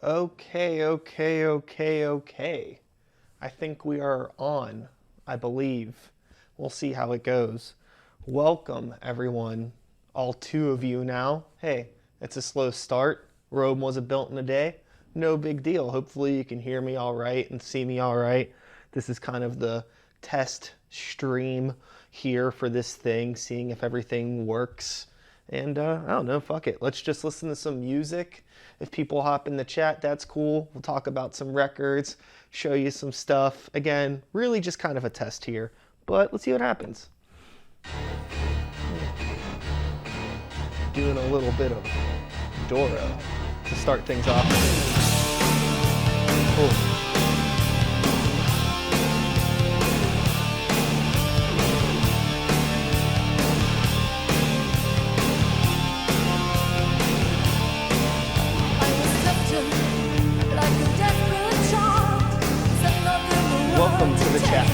Okay. I think we are on, I believe. We'll see how it goes. Welcome, everyone. All two of you now. Hey, it's a slow start. Rome wasn't built in a day. No big deal. Hopefully you can hear me all right and see me all right. This is kind of the test stream here for this thing, seeing if everything works. And I don't know, fuck it. Let's just listen to some music. If people hop in the chat, that's cool. We'll talk about some records, show you some stuff. Again, really just kind of a test here, but let's see what happens. Doing a little bit of Doro to start things off. Cool. Welcome to the chat.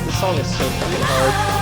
This song is so fucking hard.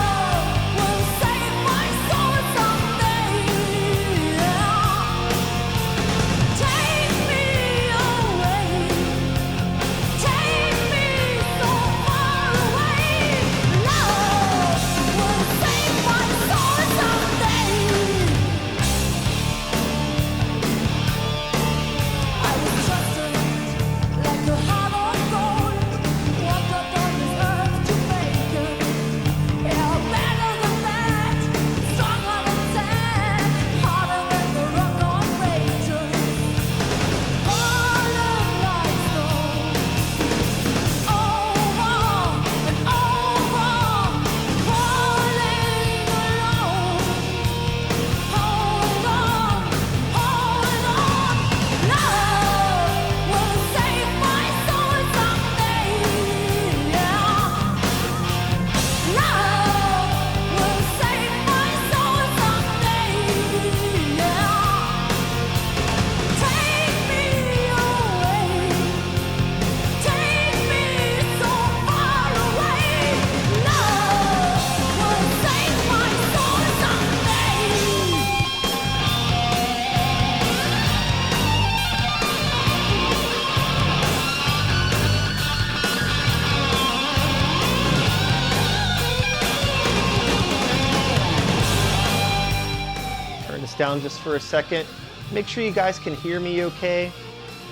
Down just for a second. Make sure you guys can hear me okay.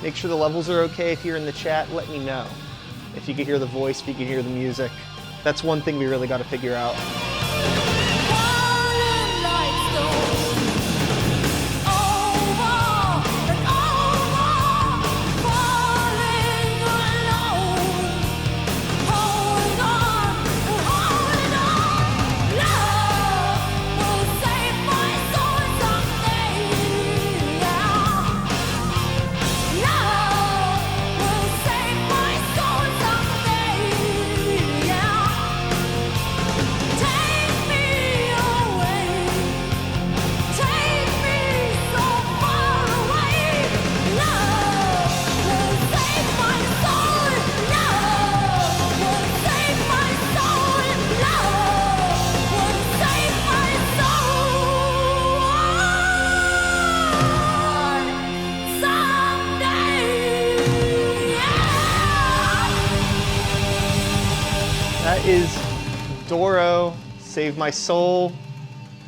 Make sure the levels are okay. If you're in the chat, let me know. If you can hear the voice, if you can hear the music. That's one thing we really got to figure out. That is Doro, Save My Soul,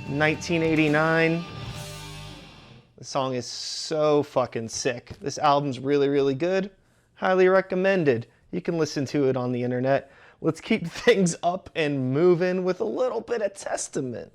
1989. The song is so fucking sick. This album's really, really good. Highly recommended. You can listen to it on the internet. Let's keep things up and moving with a little bit of Testament.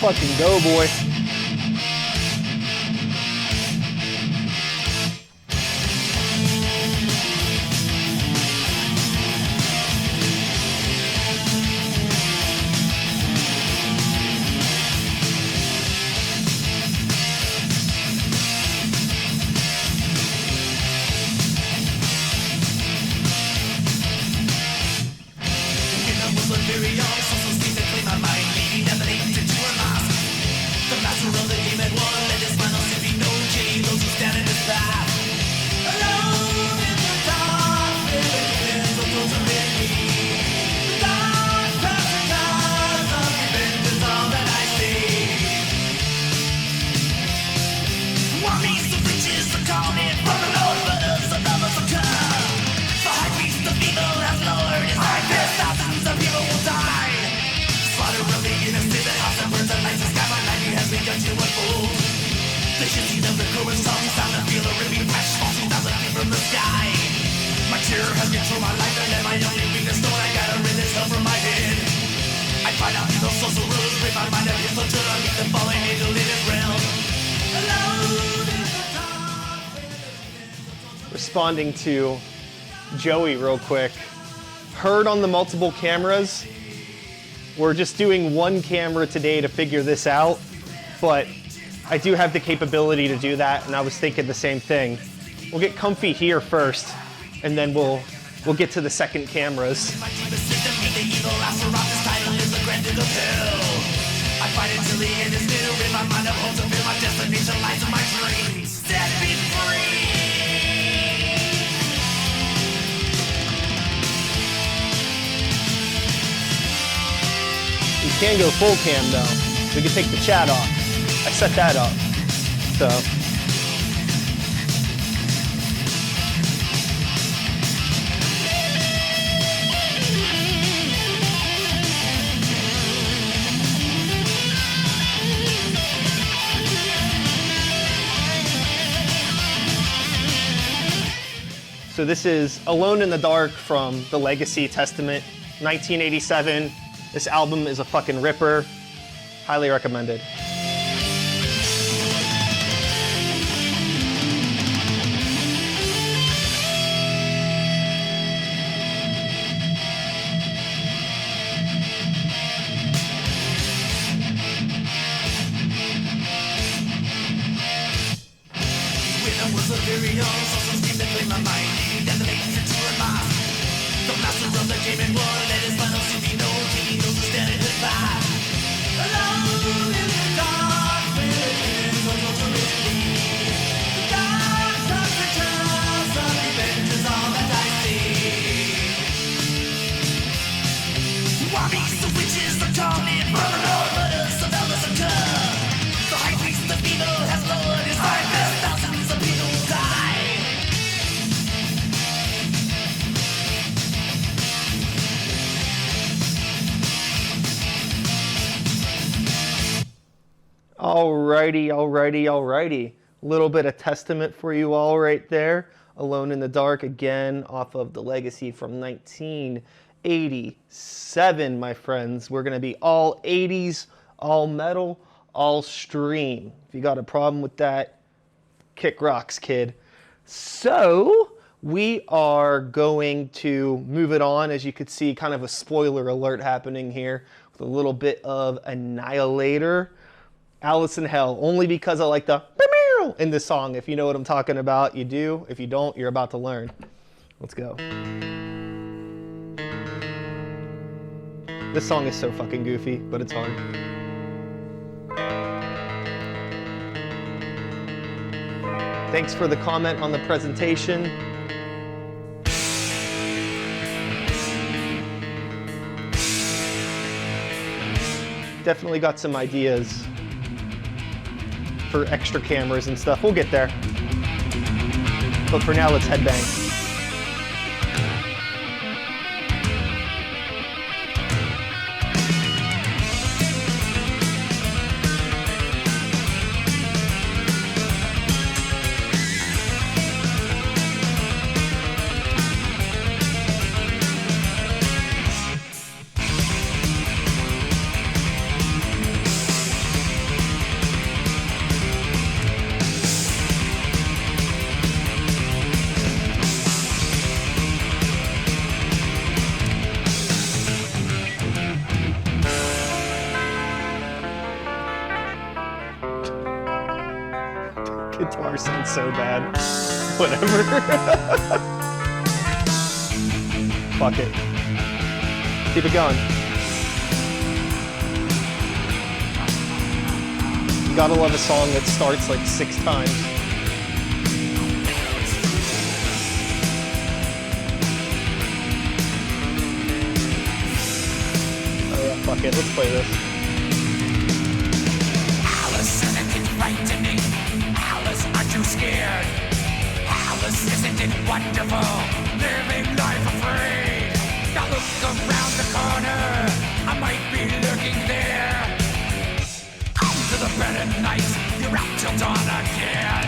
fucking go, boy. Responding to Joey real quick. Heard on the multiple cameras. We're just doing one camera today to figure this out, but I do have the capability to do that, and I was thinking the same thing. We'll get comfy here first, and then we'll get to the second cameras. You can go full cam though. We can take the chat off. I set that up. So. So this is Alone in the Dark from the Legacy Testament, 1987. This album is a fucking ripper. Highly recommended. Alrighty. A little bit of Testament for you all right there. Alone in the Dark again off of the Legacy from 1987, my friends. We're going to be all 80s, all metal, all stream. If you got a problem with that, kick rocks, kid. So we are going to move it on. As you could see, kind of a spoiler alert happening here with a little bit of Annihilator. Alice in Hell, only because I like the in this song. If you know what I'm talking about, you do. If you don't, you're about to learn. Let's go. This song is so fucking goofy, but it's hard. Thanks for the comment on the presentation. Definitely got some ideas for extra cameras and stuff. We'll get there. But for now, let's headbang. so bad. Whatever. Fuck it. Keep it going. You gotta love a song that starts like 6 times. Oh yeah, fuck it, let's play this. Alice, isn't it frightening? Alice, aren't you scared? Alice, isn't it wonderful? Living life afraid. Now look around the corner, I might be lurking there. Come to the bed at night, you're out till dawn again.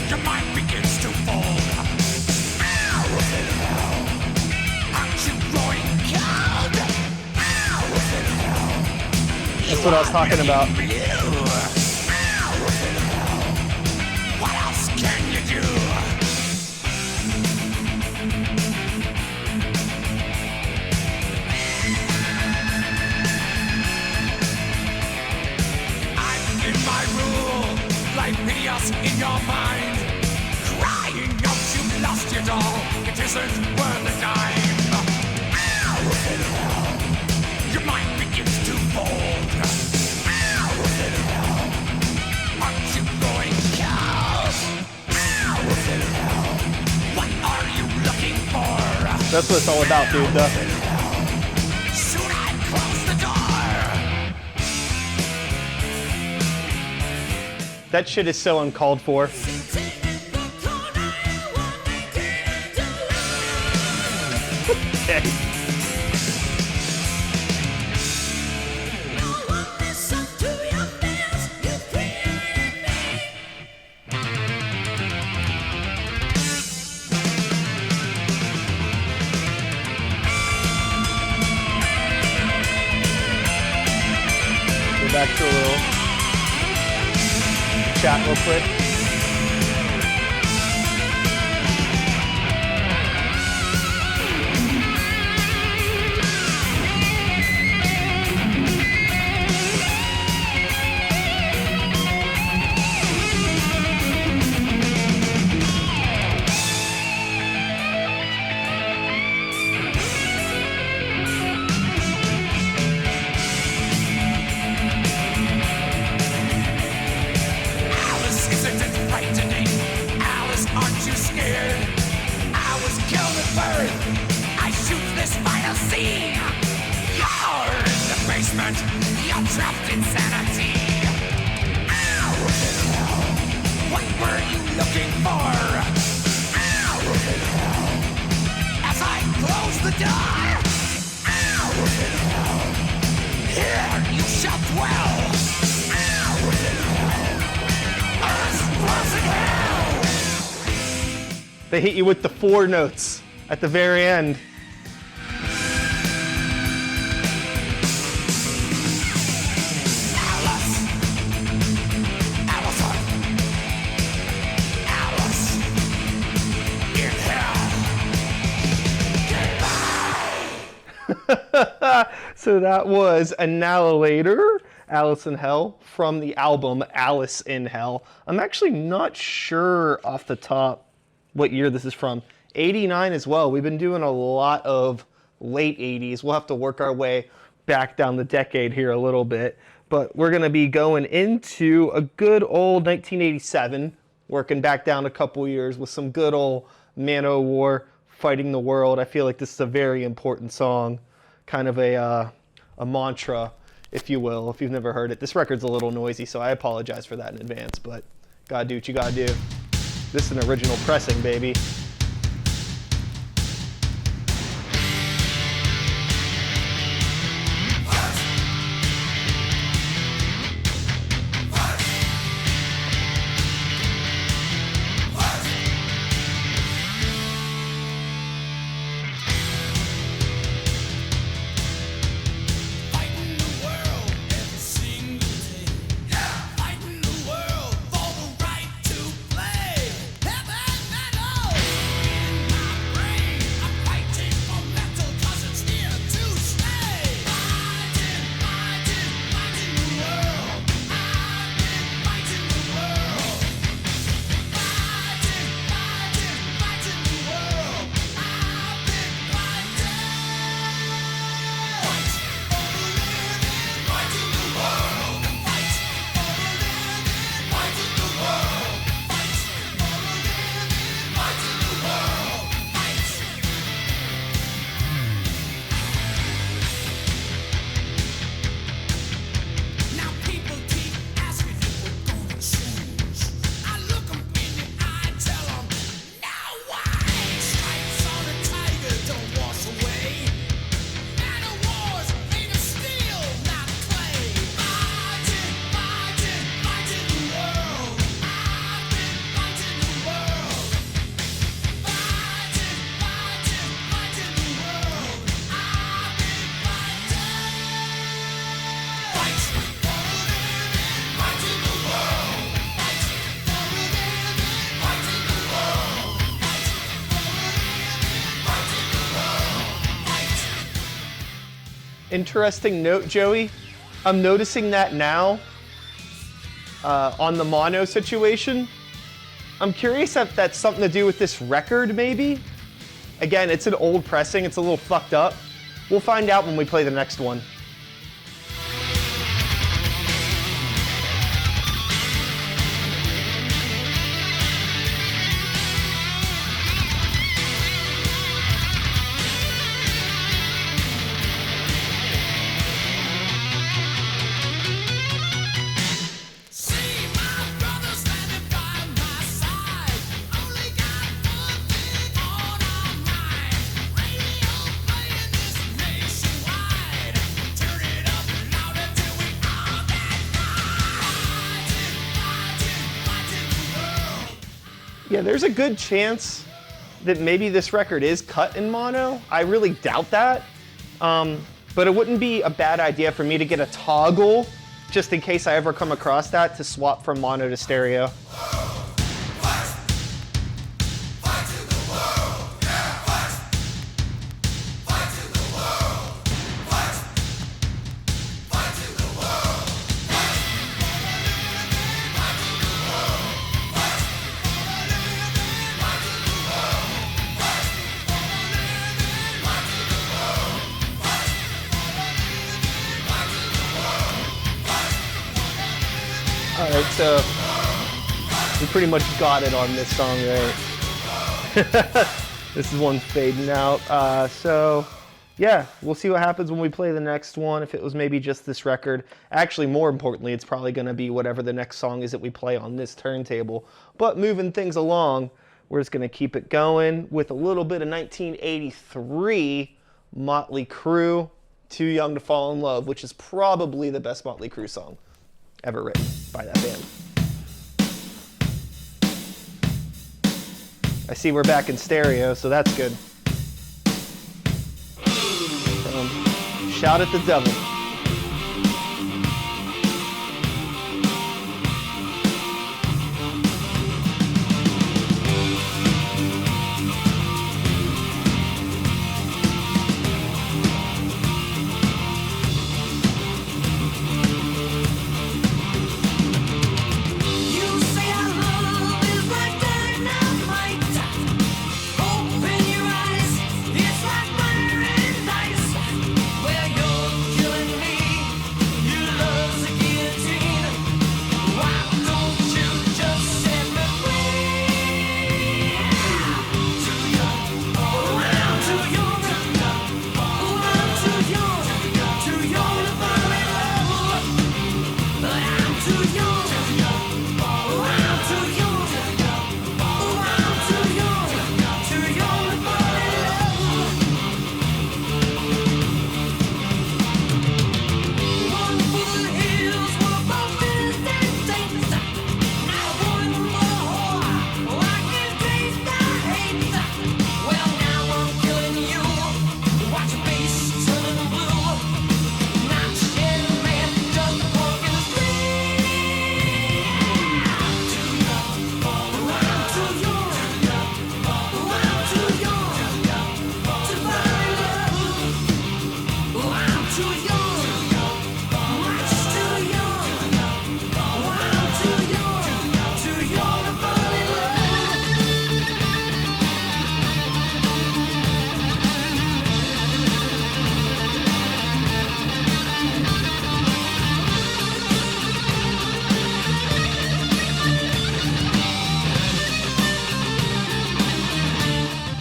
Your mind begins to fold. Aren't you growing cold? That's what I was talking about. What else can you do? I'm in my rule, like hideous in your mind. Crying out you lost your doll, it isn't worth a dime. Your mind begins to fold. Aren't you going cold? What are you looking for? That's what it's all about, dude. Should I close the door? That shit is so uncalled for. Okay. Go back to a little chat real quick. Alice, isn't it frightening? Alice, aren't you scared? I was killed at birth. I shoot this final scene. You're in the basement. You're trapped in sanity. What were you looking for? As I close the door, here you shall dwell. They hit you with the 4 notes at the very end. So that was Annihilator, Alice in Hell, from the album Alice in Hell. I'm actually not sure off the top what year this is from. 89 as well. We've been doing a lot of late 80s. We'll have to work our way back down the decade here a little bit. But we're going to be going into a good old 1987, working back down a couple years with some good old Man-O-War, Fighting the World. I feel like this is a very important song, kind of a mantra, if you will, if you've never heard it. This record's a little noisy, so I apologize for that in advance, but gotta do what you gotta do. This is an original pressing, baby. Interesting note, Joey. I'm noticing that now on the mono situation. I'm curious if that's something to do with this record, maybe? Again, it's an old pressing. It's a little fucked up. We'll find out when we play the next one. Yeah, there's a good chance that maybe this record is cut in mono. I really doubt that. But it wouldn't be a bad idea for me to get a toggle, just in case I ever come across that, to swap from mono to stereo. Alright, so we pretty much got it on this song, right? This is one fading out. So, yeah, we'll see what happens when we play the next one, if it was maybe just this record. Actually, more importantly, it's probably going to be whatever the next song is that we play on this turntable. But moving things along, we're just going to keep it going with a little bit of 1983 Motley Crue, Too Young to Fall in Love, which is probably the best Motley Crue song ever written by that band. I see we're back in stereo, so that's good. Shout at the Devil.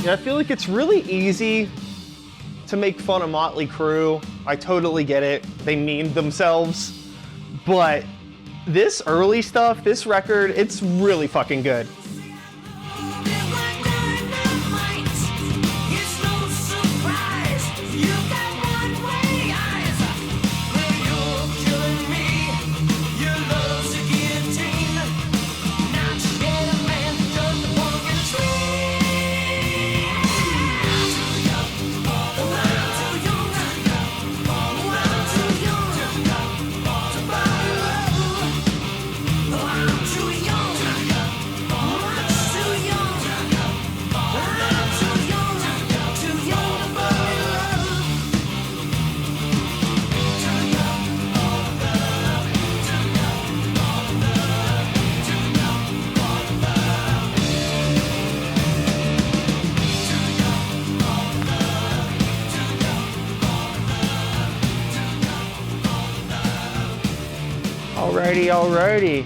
I feel like it's really easy to make fun of Motley Crue. I totally get it. They memed themselves. But this early stuff, this record, it's really fucking good. Alrighty.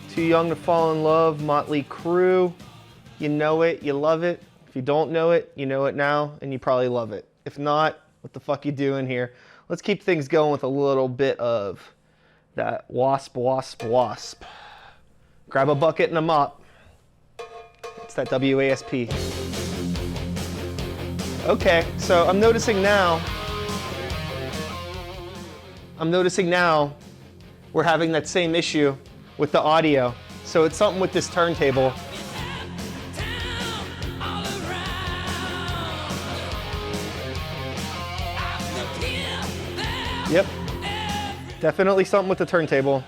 Too Young to Fall in Love, Motley Crue. You know it, you love it. If you don't know it, you know it now, and you probably love it. If not, what the fuck you doing here? Let's keep things going with a little bit of that wasp. Grab a bucket and a mop. It's that WASP. Okay, so I'm noticing now we're having that same issue with the audio. So it's something with this turntable. Yep, definitely something with the turntable.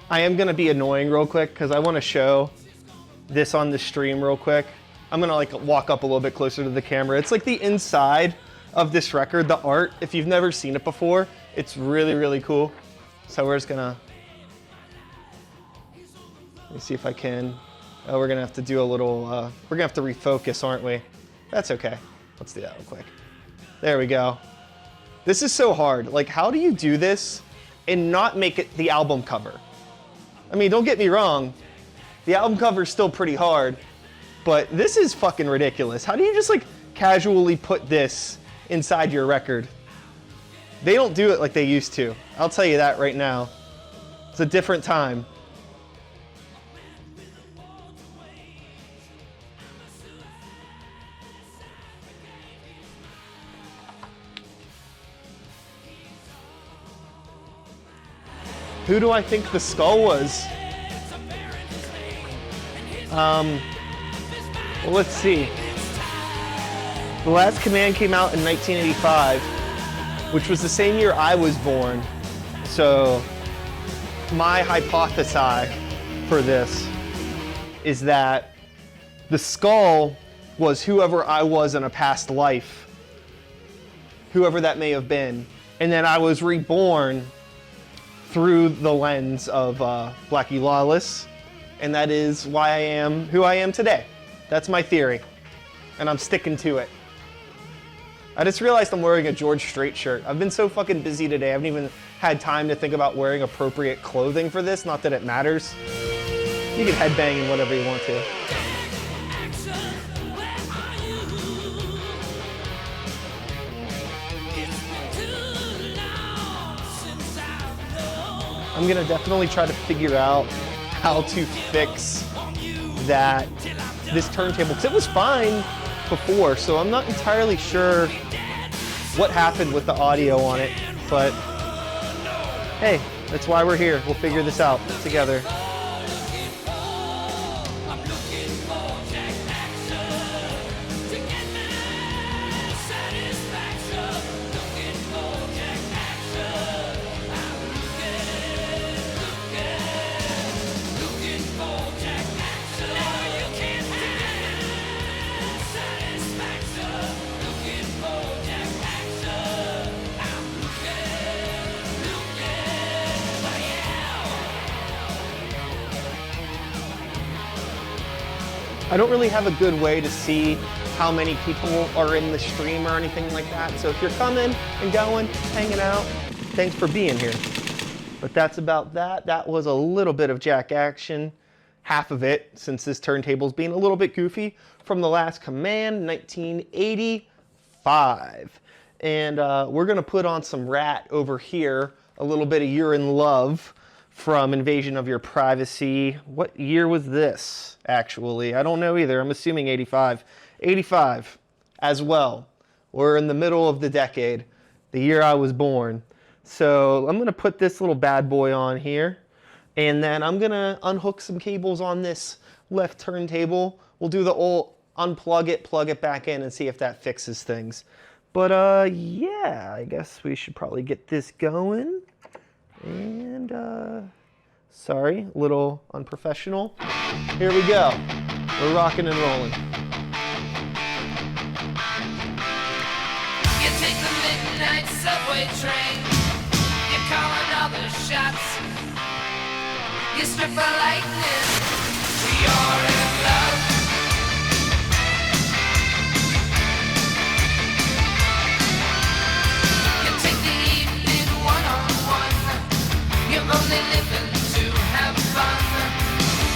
I am gonna be annoying real quick because I want to show this on the stream real quick. I'm gonna like walk up a little bit closer to the camera. It's like the inside of this record, the art. If you've never seen it before, it's really, really cool. So we're just gonna, let me see if I can. Oh, we're gonna have to do a little, we're gonna have to refocus, aren't we? That's okay. Let's do that real quick. There we go. This is so hard. Like, how do you do this and not make it the album cover? I mean, don't get me wrong, the album cover is still pretty hard, but this is fucking ridiculous. How do you just like casually put this inside your record? They don't do it like they used to. I'll tell you that right now. It's a different time. Who do I think the skull was? Well, let's see. The Last Command came out in 1985, which was the same year I was born. So my hypothesis for this is that the skull was whoever I was in a past life, whoever that may have been. And then I was reborn through the lens of Blackie Lawless, and that is why I am who I am today. That's my theory, and I'm sticking to it. I just realized I'm wearing a George Strait shirt. I've been so fucking busy today, I haven't even had time to think about wearing appropriate clothing for this, not that it matters. You can headbang in whatever you want to. I'm gonna definitely try to figure out how to fix this turntable, because it was fine before, so I'm not entirely sure what happened with the audio on it, but hey, that's why we're here. We'll figure this out together. I don't really have a good way to see how many people are in the stream or anything like that. So if you're coming and going, hanging out, thanks for being here. But that's about that. That was a little bit of Jack action, half of it, since this turntable's being a little bit goofy, from The Last Command, 1985. And we're gonna put on some Rat over here, a little bit of You're in Love from Invasion of Your Privacy. What year was this, actually? I don't know either. I'm assuming 85. 85 as well. We're in the middle of the decade, the year I was born. So I'm going to put this little bad boy on here. And then I'm gonna unhook some cables on this left turntable. We'll do the old unplug it, plug it back in, and see if that fixes things. But yeah, I guess we should probably get this going. And sorry, a little unprofessional. Here we go. We're rocking and rolling. You take the midnight subway train. You're calling all the shots. You strip for lightning. You're in love. You take the evening one-on-one. You're only living to have fun.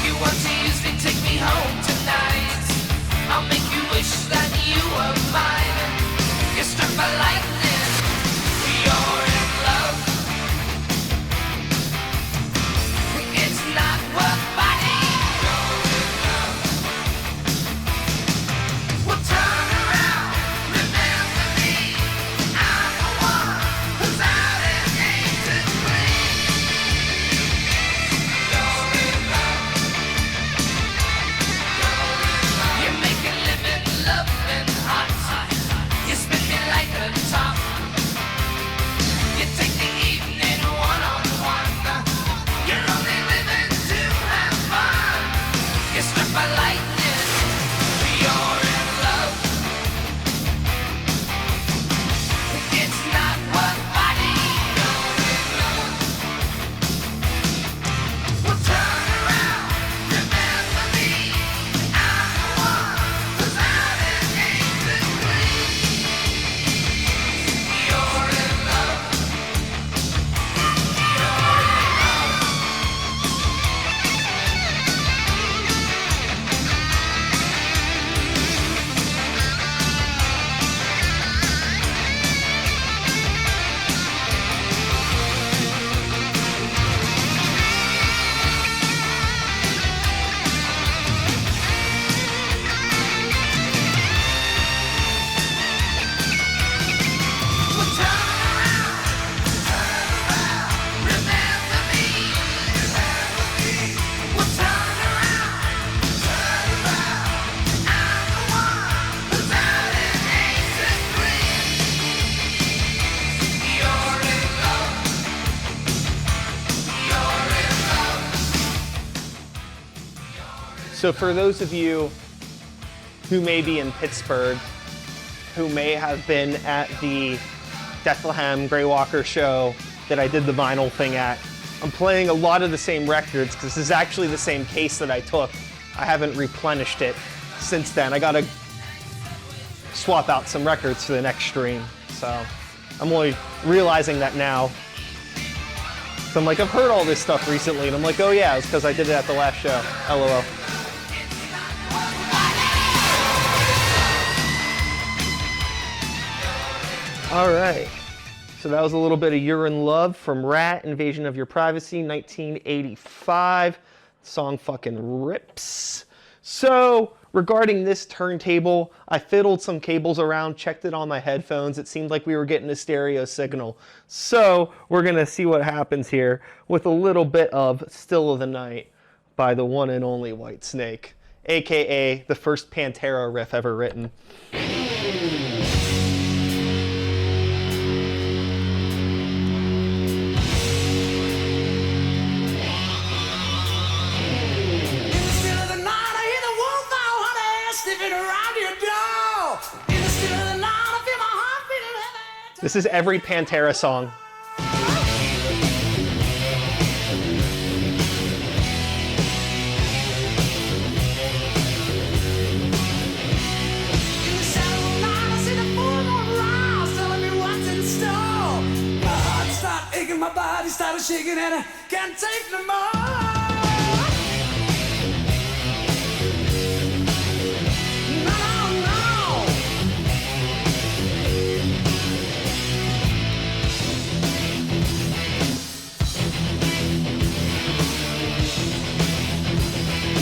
You want to use me, take me home tonight. I'll make you wish that you were mine. You're struck by lightning. You're in love. It's not worth fighting. You're in love. Well, turn around. Remember me. I'm the one who's out and ain't to blame. You're in love. You're making living loving hot. You spin me like a top. You take the evening one-on-one. You're only living to have fun. You're struck by lightning. You're in love. It's not worth fighting. You're in love. Well, turn around. Remember me. I'm the one who's out and ain't to blame. You're in love. Well, turn around. Remember me. Well, turn around. I'm the one who's out and ain't to blame. You're in love. You're in love. So for those of you who may be in Pittsburgh, who may have been at the Bethlehem Greywalker show that I did the vinyl thing at, I'm playing a lot of the same records because this is actually the same case that I took. I haven't replenished it since then. I gotta swap out some records for the next stream. So I'm only realizing that now. So I'm like, I've heard all this stuff recently, and I'm like, oh yeah, it's because I did it at the last show. LOL. All right, so that was a little bit of You're in Love from Rat, Invasion of Your Privacy, 1985. Song fucking rips. So regarding this turntable, I fiddled some cables around, checked it on my headphones. It seemed like we were getting a stereo signal. So we're gonna see what happens here with a little bit of Still of the Night by the one and only Whitesnake, AKA the first Pantera riff ever written. This is every Pantera song. My body started shaking and I can't take no more.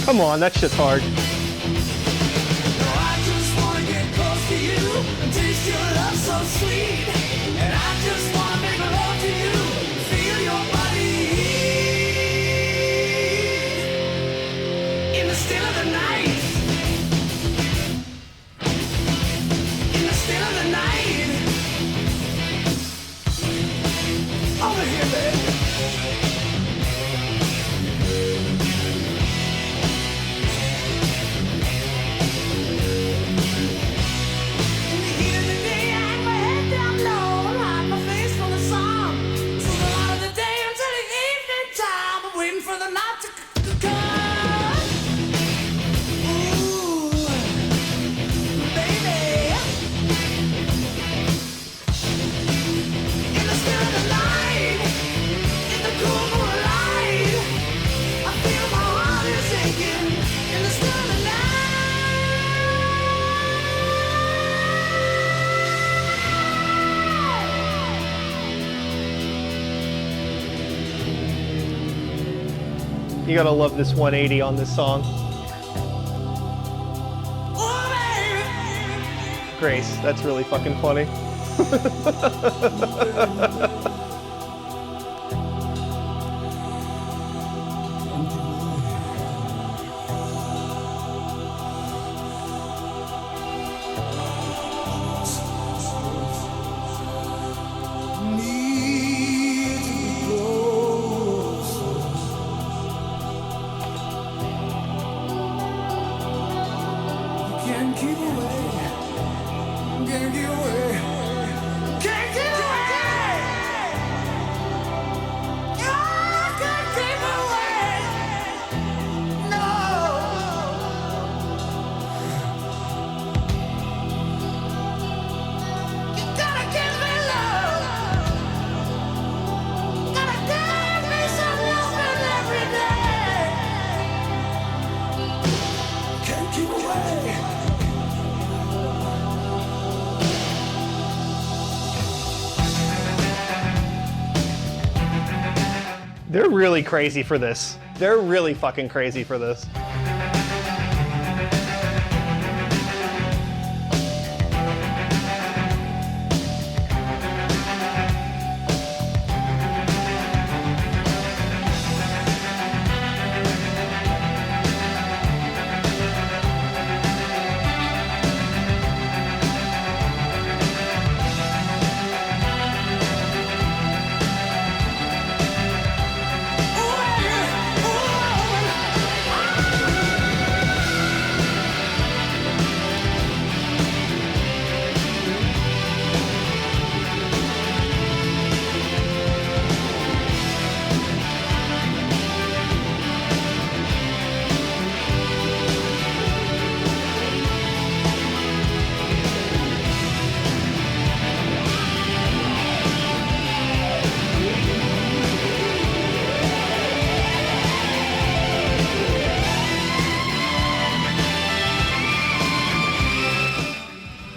Come on, that shit's hard. I just wanna get close to you and taste your love so sweet. And I just wanna make love to you, feel your body. You gotta love this 180 on this song. Grace, that's really fucking funny. They're really crazy for this. They're really fucking crazy for this.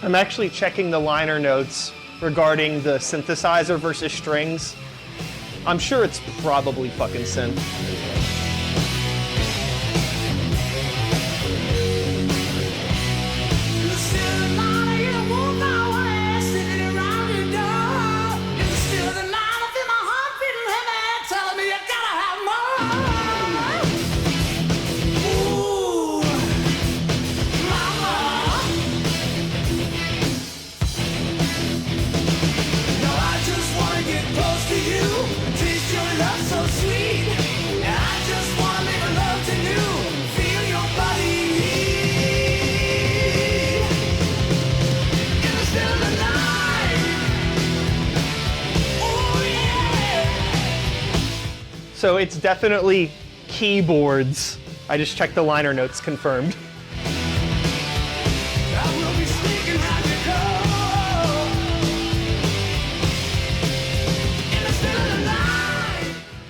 I'm actually checking the liner notes regarding the synthesizer versus strings. I'm sure it's probably fucking synth. So it's definitely keyboards. I just checked the liner notes, confirmed.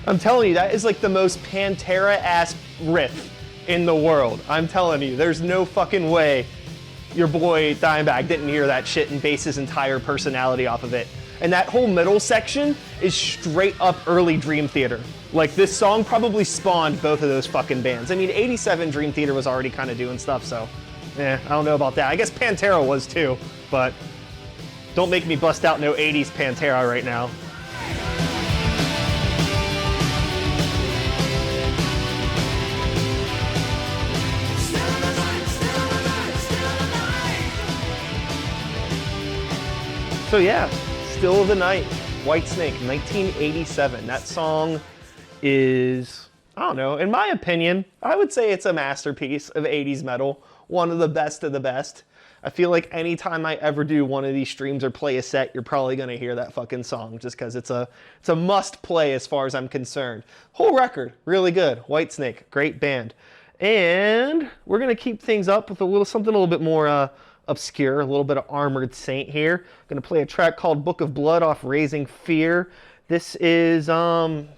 I'm telling you, that is like the most Pantera-ass riff in the world. I'm telling you, there's no fucking way your boy Dimebag didn't hear that shit and base his entire personality off of it. And that whole middle section is straight up early Dream Theater. Like, this song probably spawned both of those fucking bands. I mean, 87 Dream Theater was already kind of doing stuff, so I don't know about that. I guess Pantera was too, but don't make me bust out no 80s Pantera right now. So yeah, Still of the Night, Whitesnake, 1987. That song is, I don't know, in my opinion, I would say it's a masterpiece of 80s metal. One of the best of the best. I feel like anytime I ever do one of these streams or play a set, you're probably gonna hear that fucking song just because it's a must play as far as I'm concerned. Whole record, really good. Whitesnake, great band. And we're gonna keep things up with something a little bit more obscure, a little bit of Armored Saint here. I'm gonna play a track called Book of Blood off Raising Fear. This is, I don't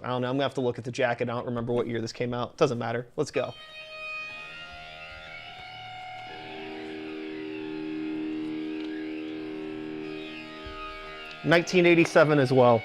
know, I'm gonna have to look at the jacket. I don't remember what year this came out. Doesn't matter. Let's go. ...1987 as well.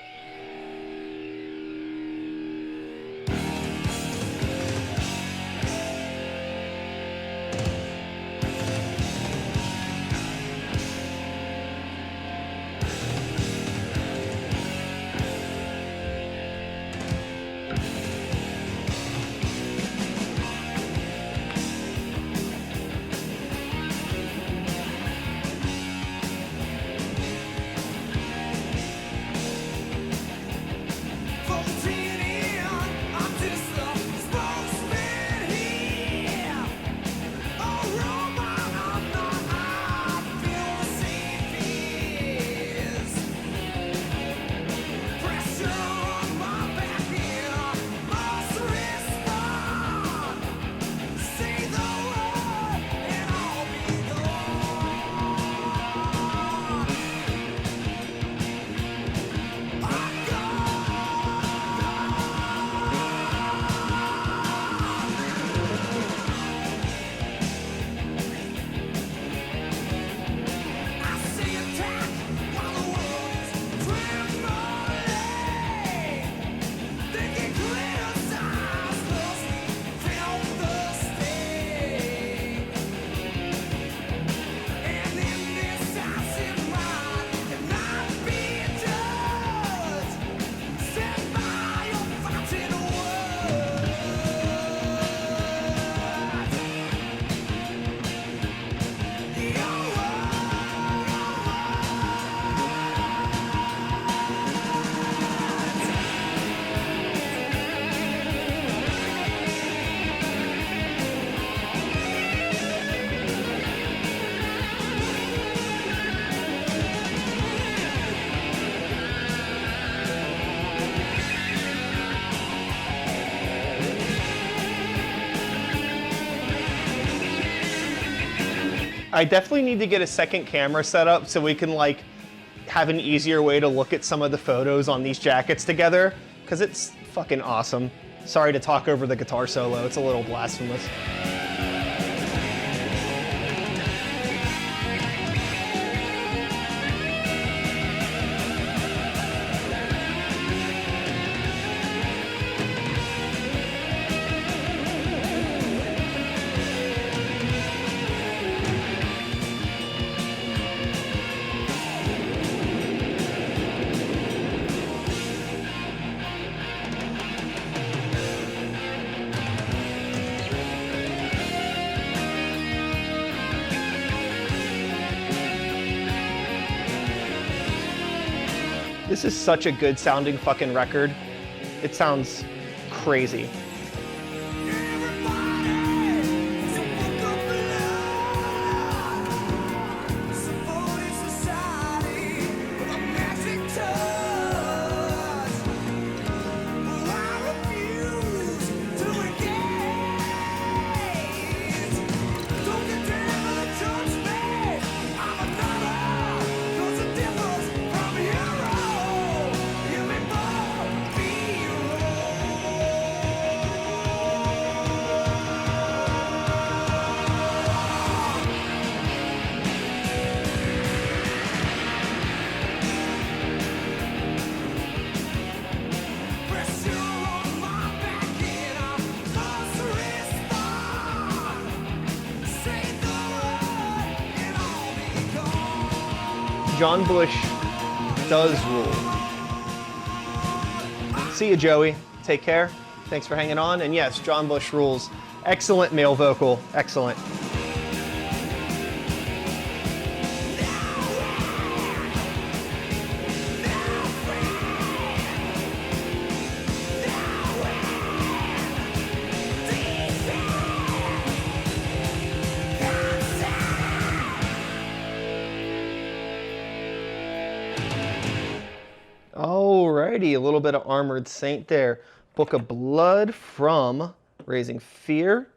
I definitely need to get a second camera set up so we can like have an easier way to look at some of the photos on these jackets together, because it's fucking awesome. Sorry to talk over the guitar solo, it's a little blasphemous. This is such a good sounding fucking record. It sounds crazy. John Bush does rule. See you, Joey. Take care. Thanks for hanging on. And yes, John Bush rules. Excellent male vocal. Excellent. Alrighty, a little bit of Armored Saint there. Book of Blood from Raising Fear.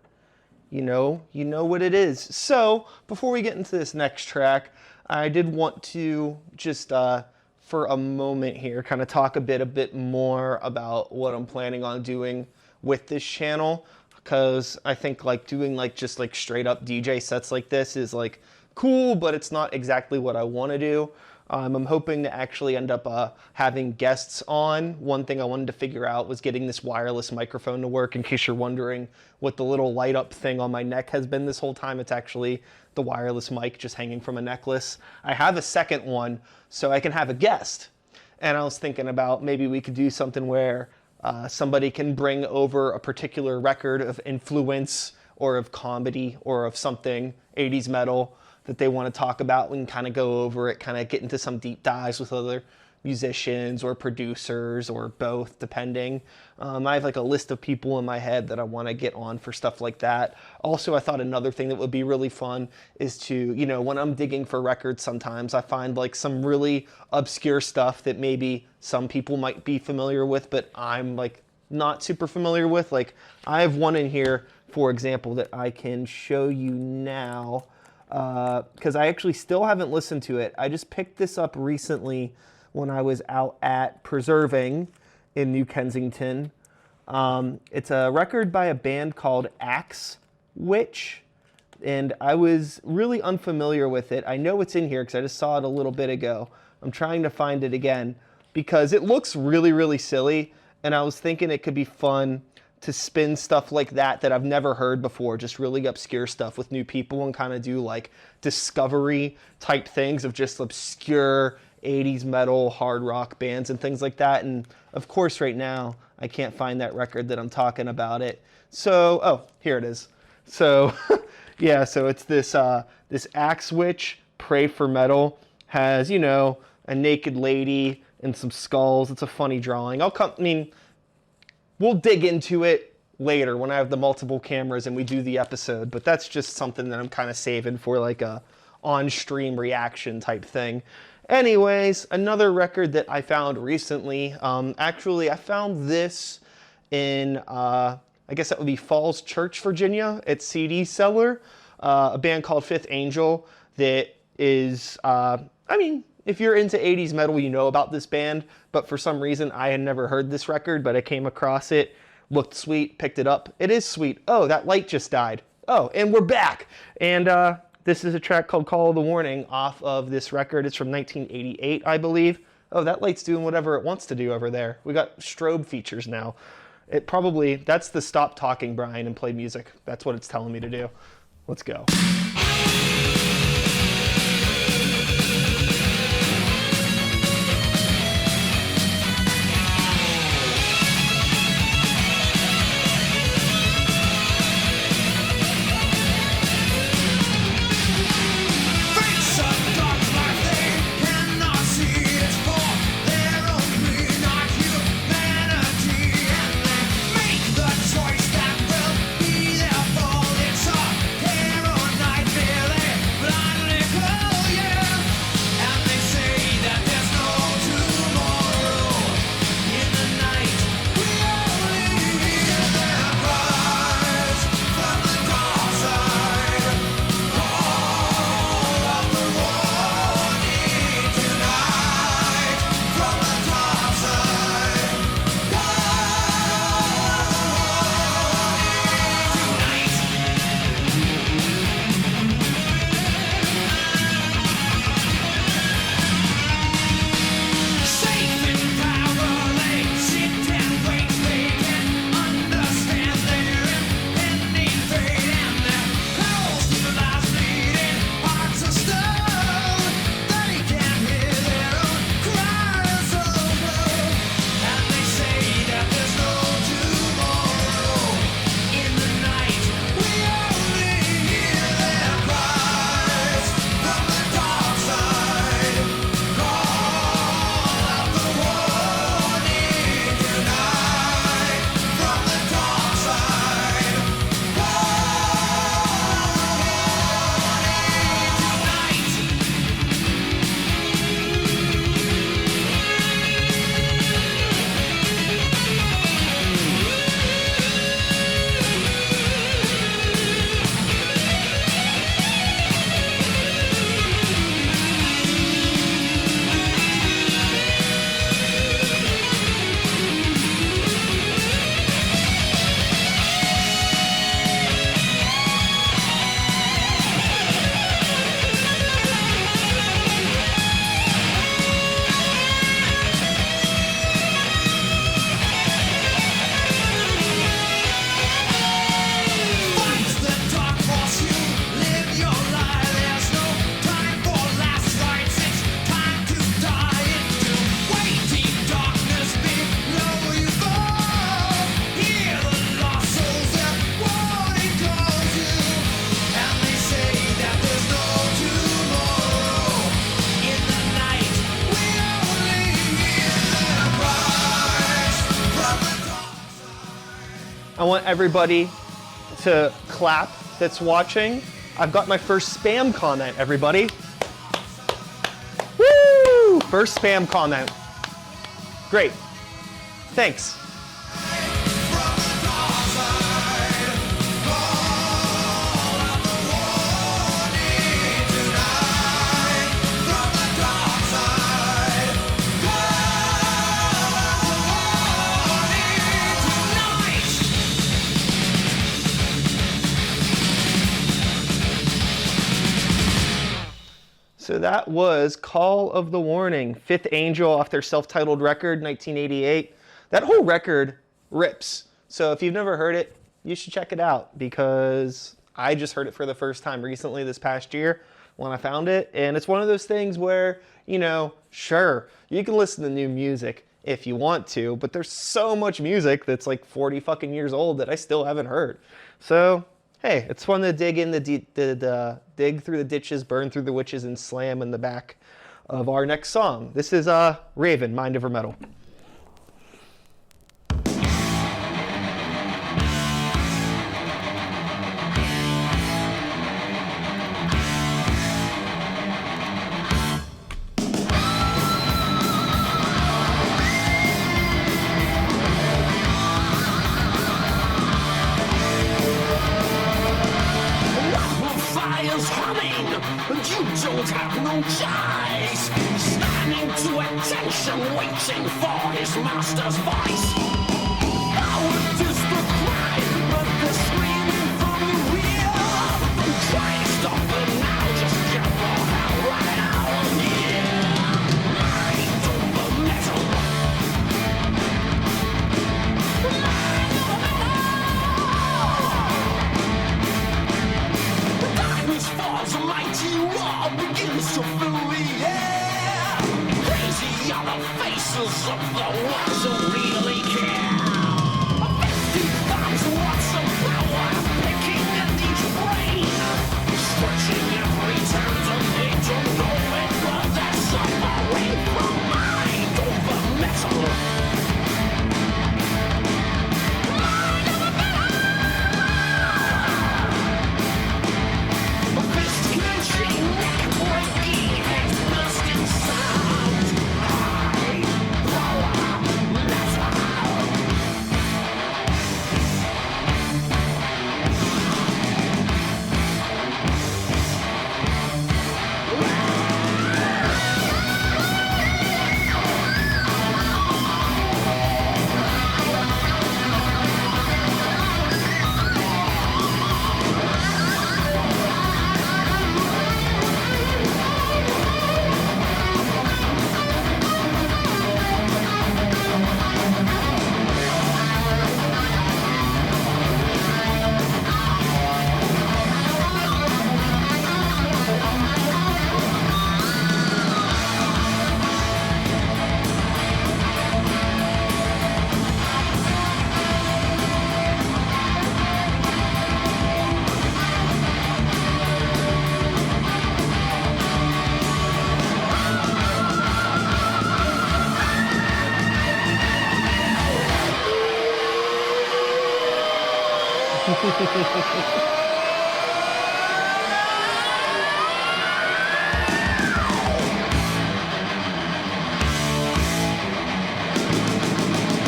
You know what it is. So, before we get into this next track, I did want to just, for a moment here, kind of talk a bit more about what I'm planning on doing with this channel. Because I think like doing like just like straight up DJ sets like this is like cool, but it's not exactly what I want to do. I'm hoping to actually end up having guests on. One thing I wanted to figure out was getting this wireless microphone to work. In case you're wondering what the little light up thing on my neck has been this whole time, it's actually the wireless mic just hanging from a necklace. I have a second one so I can have a guest. And I was thinking about maybe we could do something where somebody can bring over a particular record of influence or of comedy or of something, 80s metal, that they want to talk about and kind of go over it, kind of get into some deep dives with other musicians or producers or both, depending. I have like a list of people in my head that I want to get on for stuff like that. Also, I thought another thing that would be really fun is to, when I'm digging for records sometimes, I find like some really obscure stuff that maybe some people might be familiar with, but I'm like not super familiar with. Like I have one in here, for example, that I can show you now. Because I actually still haven't listened to it. I just picked this up recently when I was out at Preserving in New Kensington. It's a record by a band called Axe Witch, and I was really unfamiliar with it. I know it's in here because I just saw it a little bit ago. I'm trying to find it again because it looks really, really silly, and I was thinking it could be fun to spin stuff like that I've never heard before, just really obscure stuff with new people and kind of do like discovery type things of just obscure 80s metal, hard rock bands and things like that. And of course right now I can't find that record that I'm talking about it. So, oh, here it is. So yeah, so it's this this Axe Witch, Pray for Metal, has, a naked lady and some skulls. It's a funny drawing. We'll dig into it later when I have the multiple cameras and we do the episode, but that's just something that I'm kind of saving for like a on-stream reaction type thing. Anyways, another record that I found recently, actually I found this in, I guess that would be Falls Church, Virginia, at CD Seller. a band called Fifth Angel that is, I mean, if you're into 80s metal, you know about this band, but for some reason I had never heard this record, but I came across it, looked sweet, picked it up. It is sweet. Oh, that light just died. Oh, and we're back. And this is a track called Call of the Warning off of this record. It's from 1988, I believe. Oh, that light's doing whatever it wants to do over there. We got strobe features now. It probably, that's the stop talking, Brian, and play music. That's what it's telling me to do. Let's go. I want everybody to clap that's watching. I've got my first spam comment, everybody. Woo! First spam comment. Great. Thanks. So that was Call of the Warning, Fifth Angel off their self-titled record, 1988. That whole record rips. So if you've never heard it, you should check it out because I just heard it for the first time recently this past year when I found it. And it's one of those things where, you know, sure, you can listen to new music if you want to, but there's so much music that's like 40 fucking years old that I still haven't heard. So hey, it's fun to dig in dig through the ditches, burn through the witches, and slam in the back of our next song. This is Raven, Mind Over Metal. would have no choice, standing to attention, waiting for his master's voice. Ours is the cry, but the screaming from the rear. Try to stop them now, just get the hell right out of here. Mind over metal. The darkness falls, a mighty roar begins to fill the air. Crazy are the faces of the ones who really care. 50,000 watts of power picking at each brain, stretching every turn to they don't know it, but they're suffering from mind over metal. Fist clenching, neck breaking, head bursting sound. High power metal.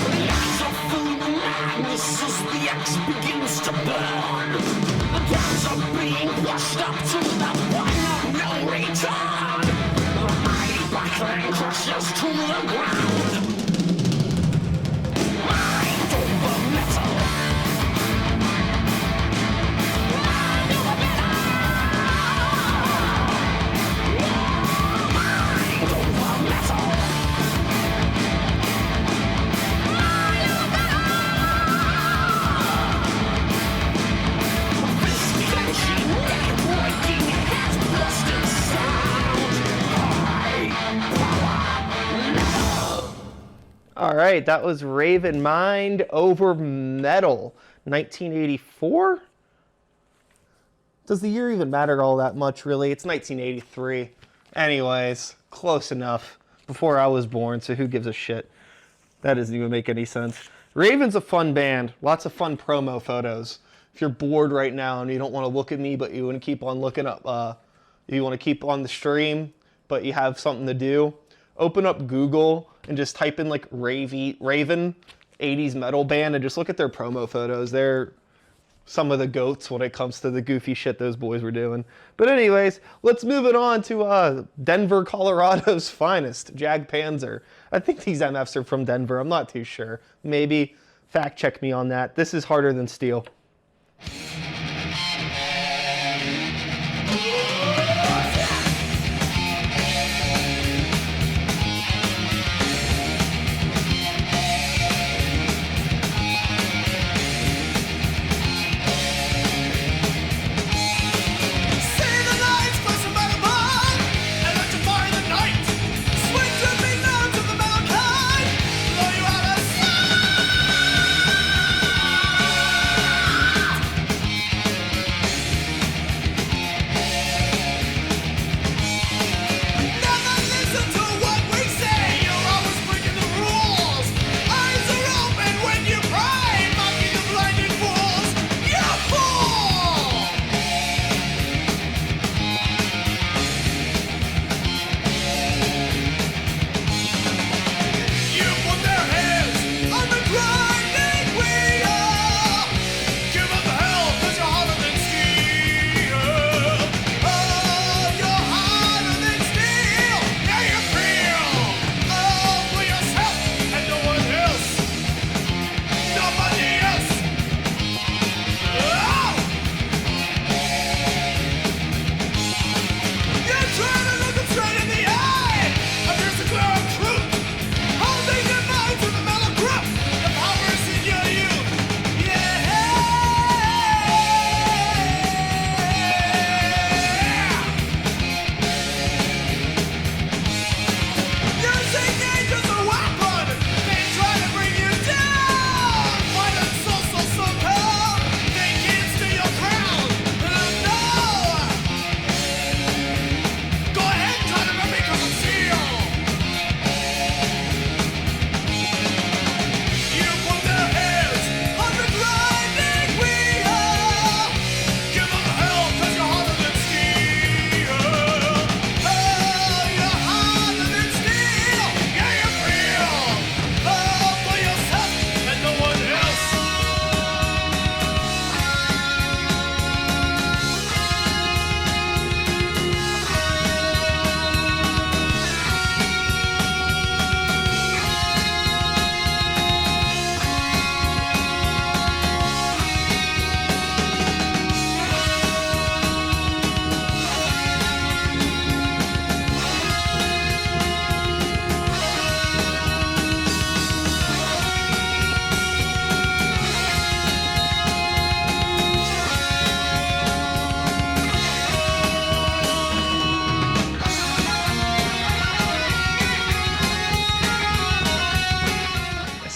The eyes are full of madness as the axe begins to burn. The guns are being pushed up to the point of no return. The mighty battling crashes to the ground. Mind over metal. Mind over metal. Mind over metal. Fist clenching, neck breaking, head bursting sound. High power metal. All right, that was Raven Mind over Metal, 1984. Does the year even matter all that much, really? It's 1983. Anyways, close enough. Before I was born, so who gives a shit? That doesn't even make any sense. Raven's a fun band. Lots of fun promo photos. If you're bored right now and you don't want to look at me, but you want to keep on looking up, you want to keep on the stream, but you have something to do, open up Google and just type in like Raven 80s metal band and just look at their promo photos. They're some of the goats when it comes to the goofy shit those boys were doing. But anyways, let's move it on to Denver, Colorado's finest, Jag Panzer. I think these MFs are from Denver. I'm not too sure. Maybe fact check me on that. This is Harder Than Steel. See the lights flashing by the bar, electrify the night. Swing to me now to the melancholy, blow you out of sight.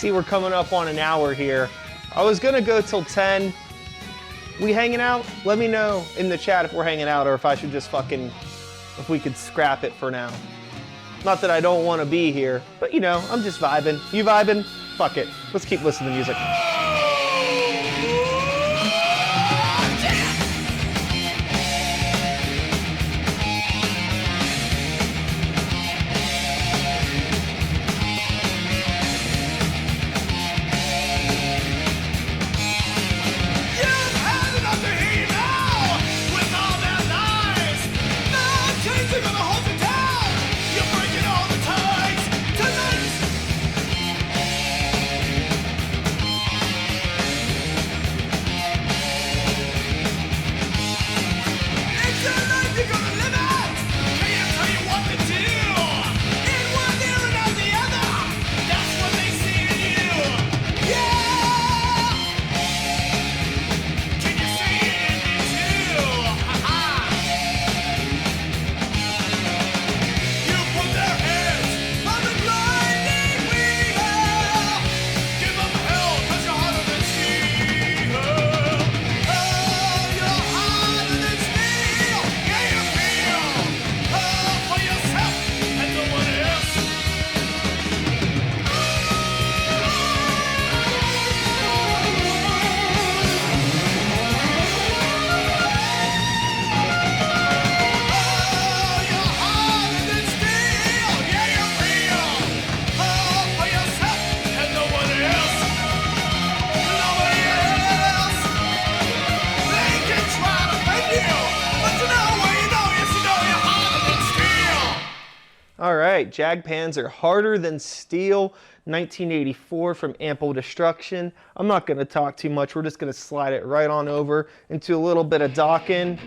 see we're coming up on an hour here. I was gonna go till 10. We hanging out? Let me know in the chat if we're hanging out or if I should just fucking, if we could scrap it for now. Not that I don't want to be here, but you know, I'm just vibing. You vibing? Fuck it. Let's keep listening to music. All right, Jag Pans are harder than steel, 1984 from Ample Destruction. I'm not gonna talk too much, we're just gonna slide it right on over into a little bit of Dokken.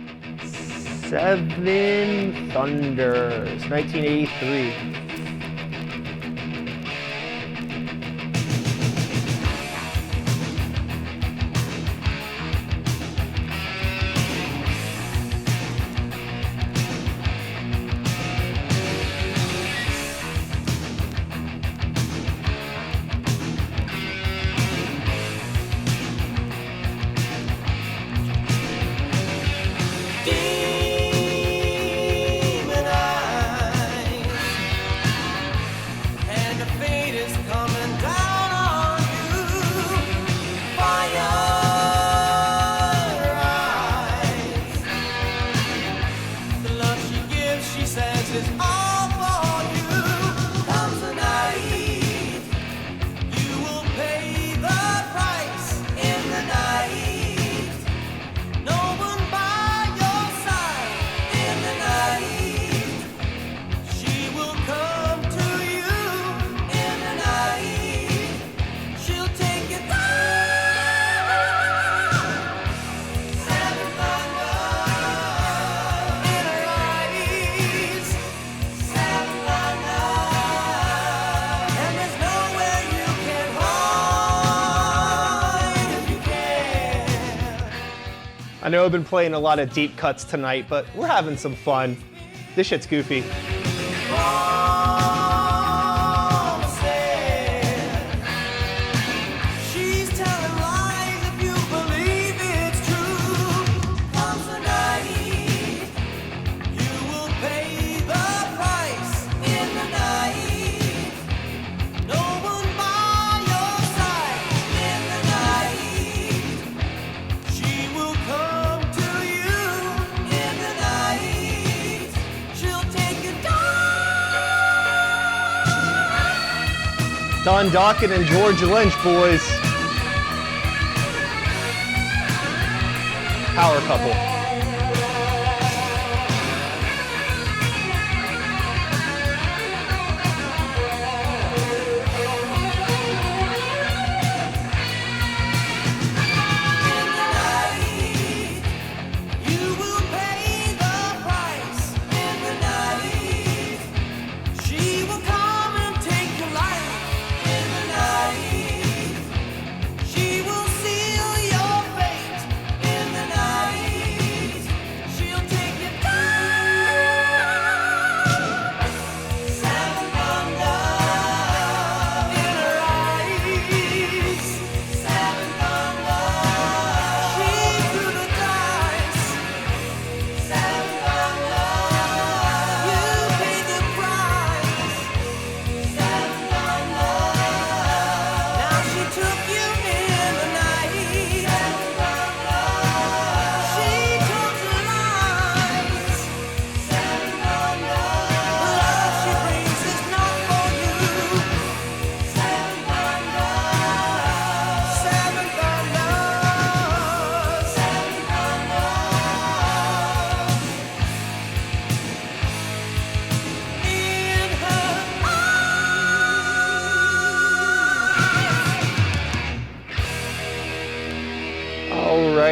Seven Thunders, 1983. I know I've been playing a lot of deep cuts tonight, but we're having some fun. This shit's goofy. Don Dokken and George Lynch, boys. Power couple.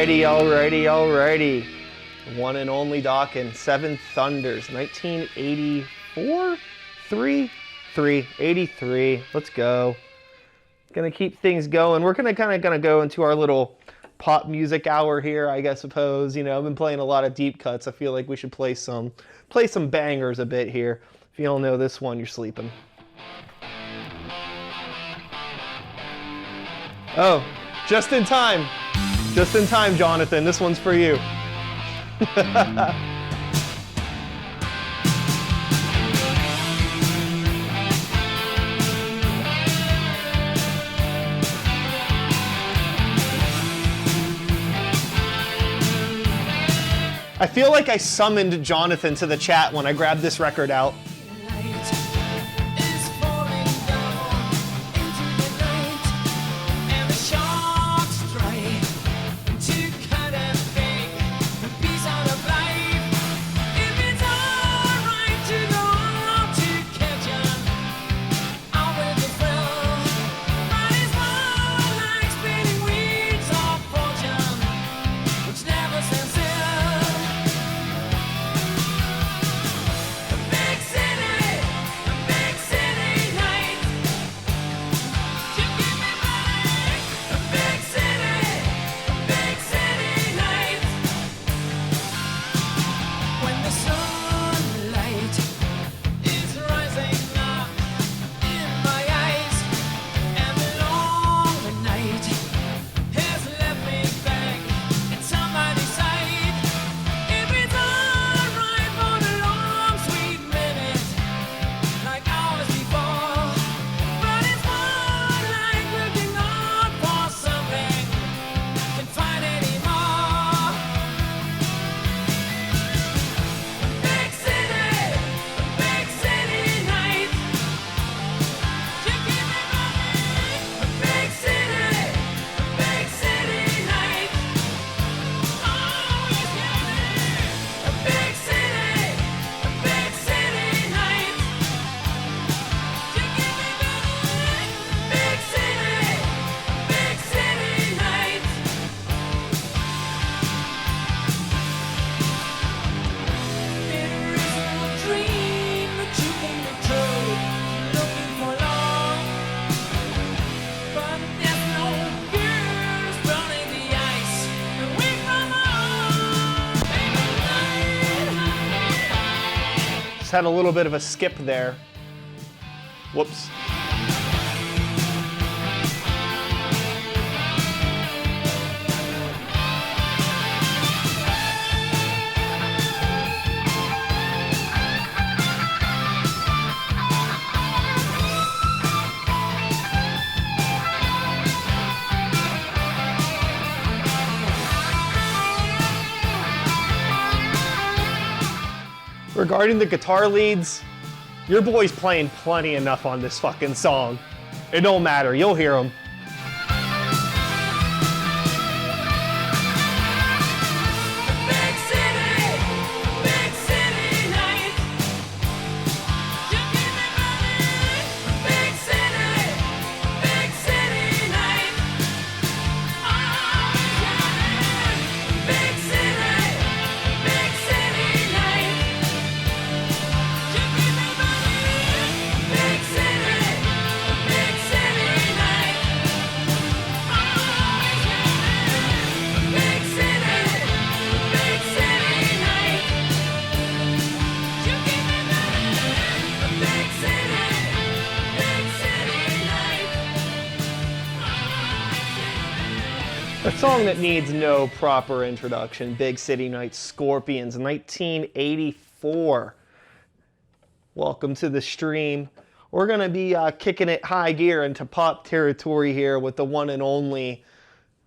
Alrighty. One and only Dawkins, Seven Thunders, 1984? 83. Let's go. Gonna keep things going. We're gonna go into our little pop music hour here, I suppose. You know, I've been playing a lot of deep cuts. I feel like we should play some bangers a bit here. If you don't know this one, you're sleeping. Oh, just in time, Jonathan. This one's for you. I feel like I summoned Jonathan to the chat when I grabbed this record out. Had a little bit of a skip there. Whoops. Regarding the guitar leads, your boy's playing plenty enough on this fucking song. It don't matter, you'll hear them. A song that needs no proper introduction, Big City Nights, Scorpions, 1984. Welcome to the stream. We're going to be kicking it high gear into pop territory here with the one and only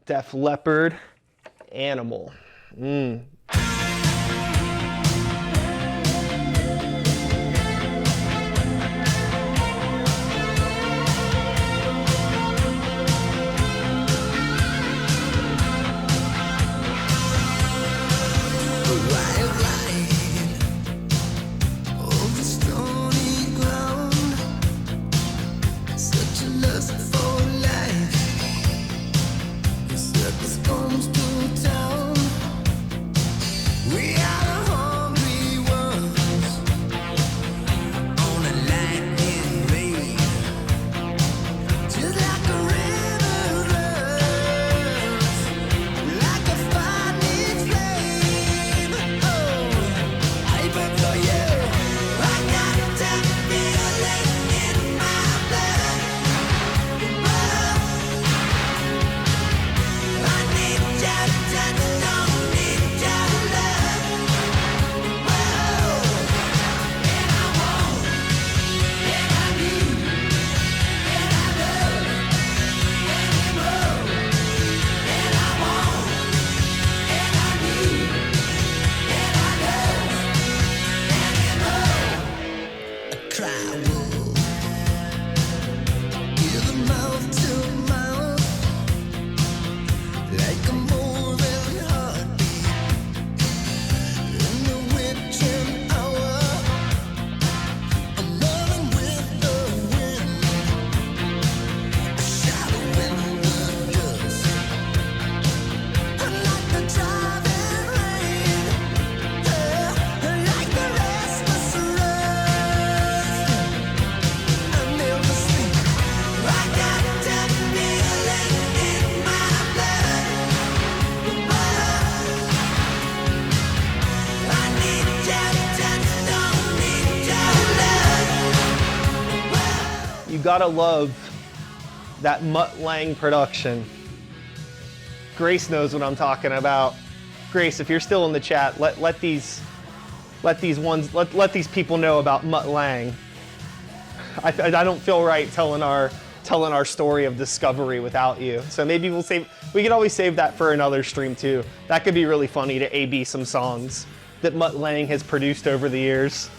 Def Leppard, Animal. Lust for life, the circus comes to town. gotta love that Mutt Lange production. Grace knows what I'm talking about. Grace, if you're still in the chat, let these people know about Mutt Lange. I don't feel right telling our story of discovery without you. So maybe we could always save that for another stream too. That could be really funny to A/B some songs that Mutt Lange has produced over the years.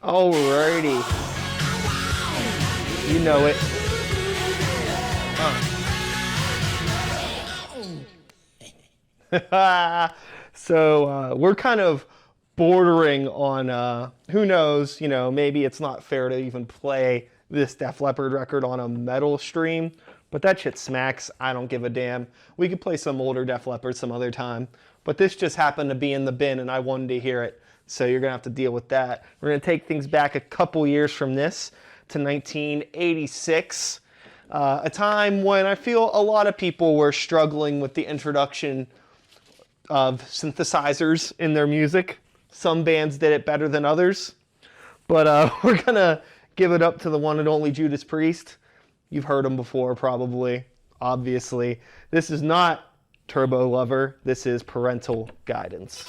Alrighty. You know it. So we're kind of bordering on, who knows, maybe it's not fair to even play this Def Leppard record on a metal stream, but that shit smacks. I don't give a damn. We could play some older Def Leppard some other time, but this just happened to be in the bin and I wanted to hear it. So you're gonna have to deal with that. We're gonna take things back a couple years from this to 1986, a time when I feel a lot of people were struggling with the introduction of synthesizers in their music. Some bands did it better than others, but we're gonna give it up to the one and only Judas Priest. You've heard him before, probably, obviously. This is not Turbo Lover, this is Parental Guidance.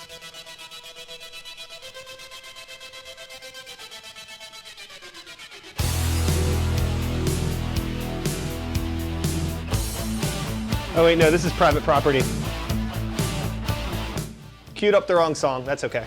Oh wait, no, this is Private Property. Queued up the wrong song, that's okay.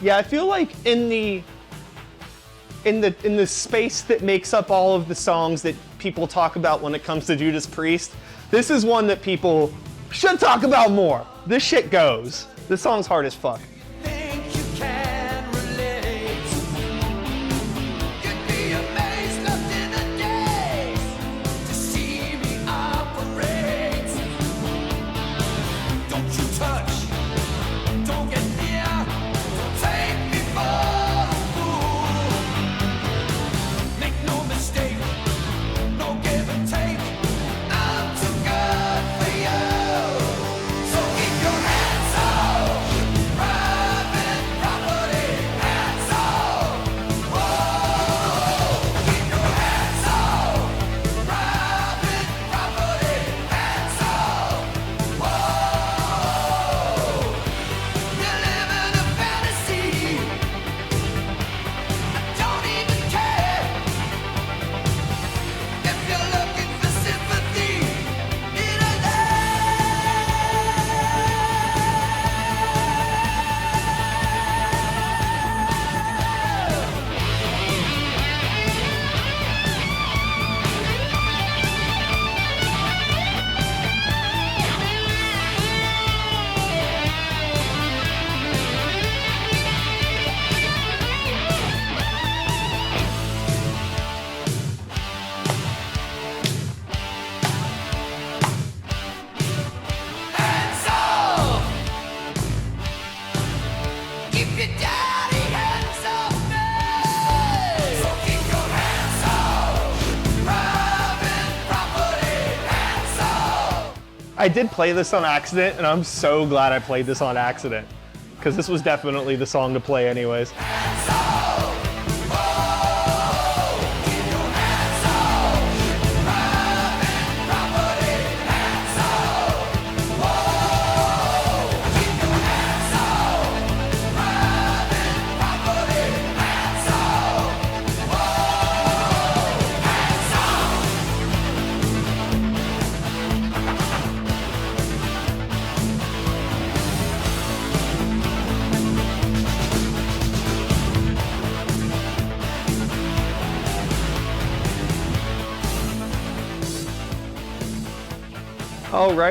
Yeah, I feel like in the space that makes up all of the songs that people talk about when it comes to Judas Priest, this is one that people should talk about more. This shit goes. This song's hard as fuck. I did play this on accident, and I'm so glad I played this on accident, because this was definitely the song to play anyways.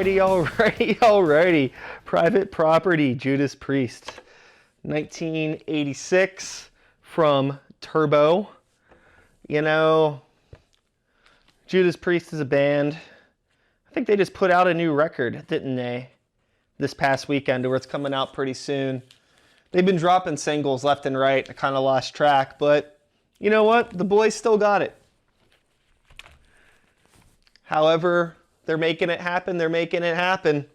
Alrighty. Private Property, Judas Priest. 1986 from Turbo. You know, Judas Priest is a band. I think they just put out a new record, didn't they? This past weekend, or it's coming out pretty soon. They've been dropping singles left and right. I kind of lost track, but you know what? The boys still got it. However, they're making it happen.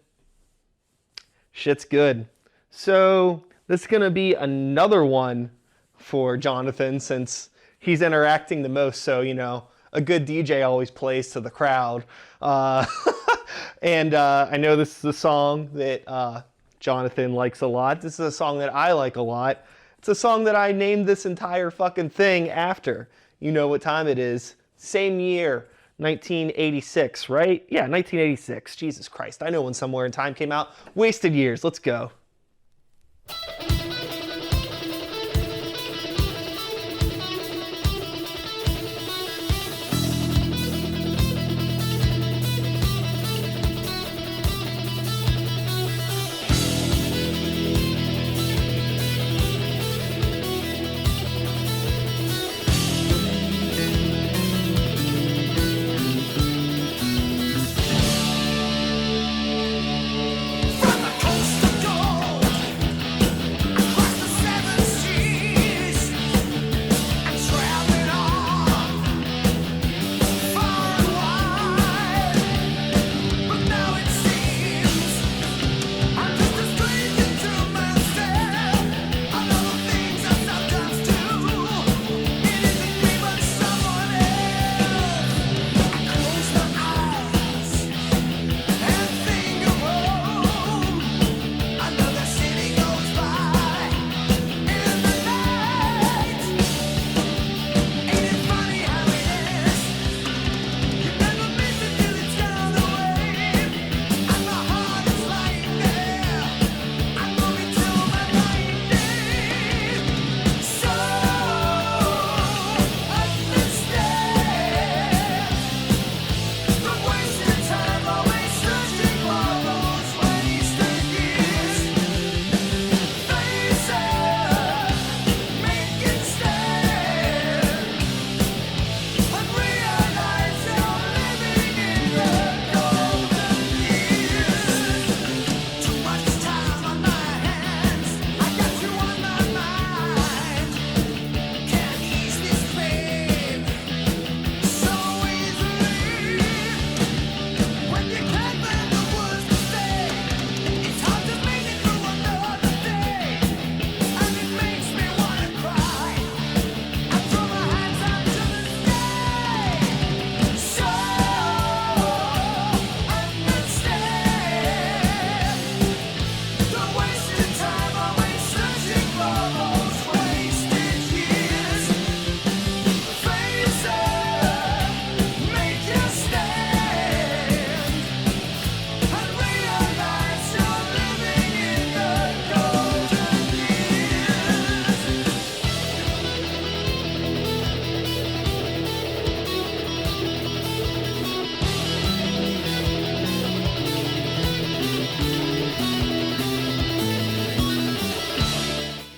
Shit's good. So this is going to be another one for Jonathan since he's interacting the most. So, you know, a good DJ always plays to the crowd. And I know this is a song that Jonathan likes a lot. This is a song that I like a lot. It's a song that I named this entire fucking thing after. You know what time it is. Same year. 1986, right? Yeah, 1986. Jesus Christ. I know when Somewhere in Time came out. Wasted Years. Let's go.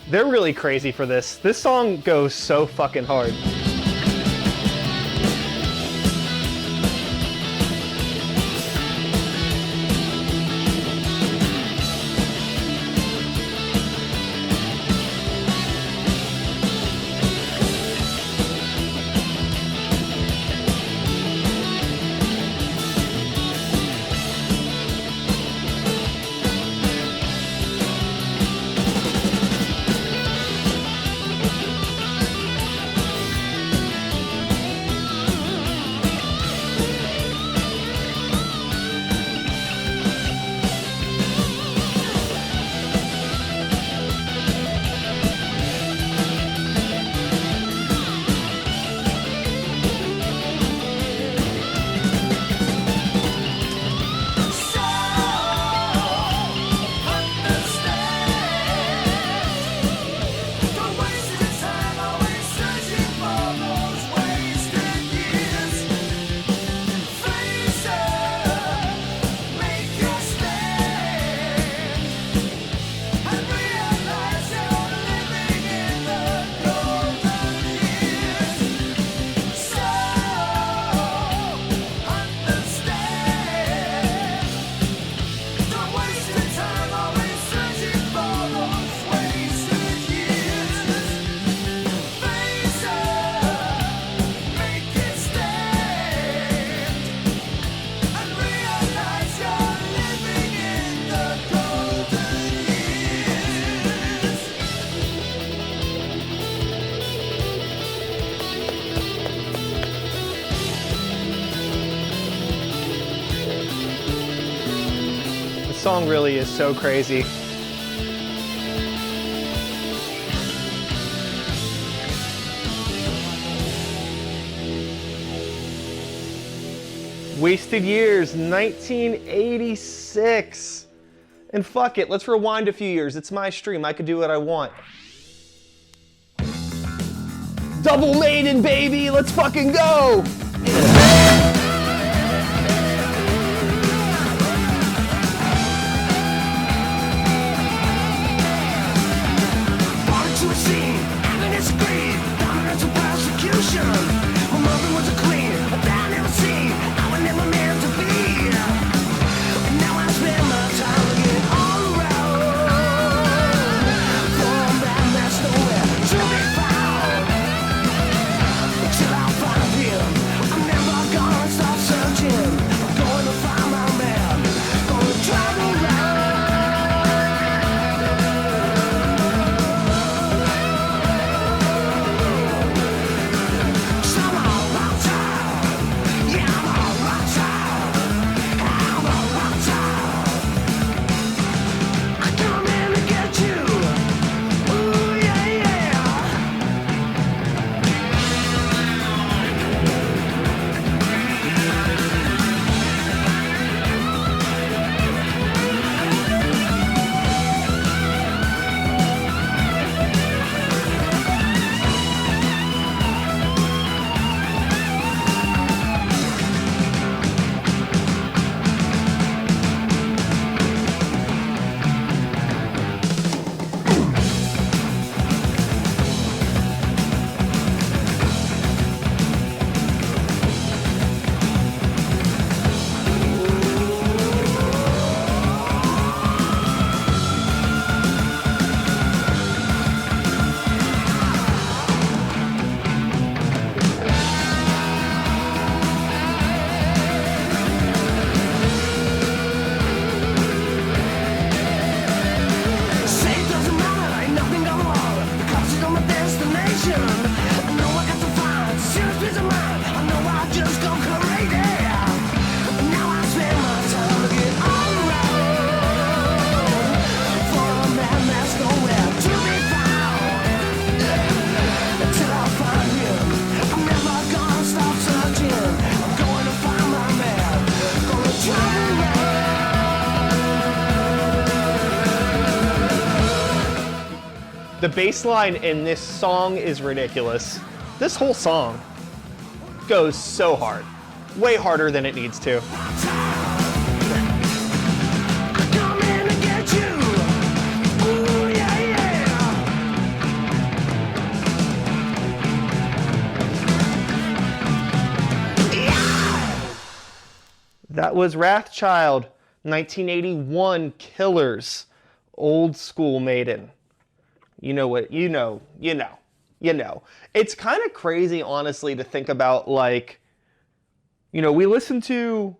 They're really crazy for this. This song goes so fucking hard. song really is so crazy. Wasted Years, 1986. And fuck it, let's rewind a few years. It's my stream, I could do what I want. Double Maiden, baby, let's fucking go! The bass line in this song is ridiculous. This whole song goes so hard. Way harder than it needs to. That was Wrathchild, 1981, Killers, Old School Maiden. You know what, you know. It's kind of crazy, honestly, to think about, like, you know, we listen to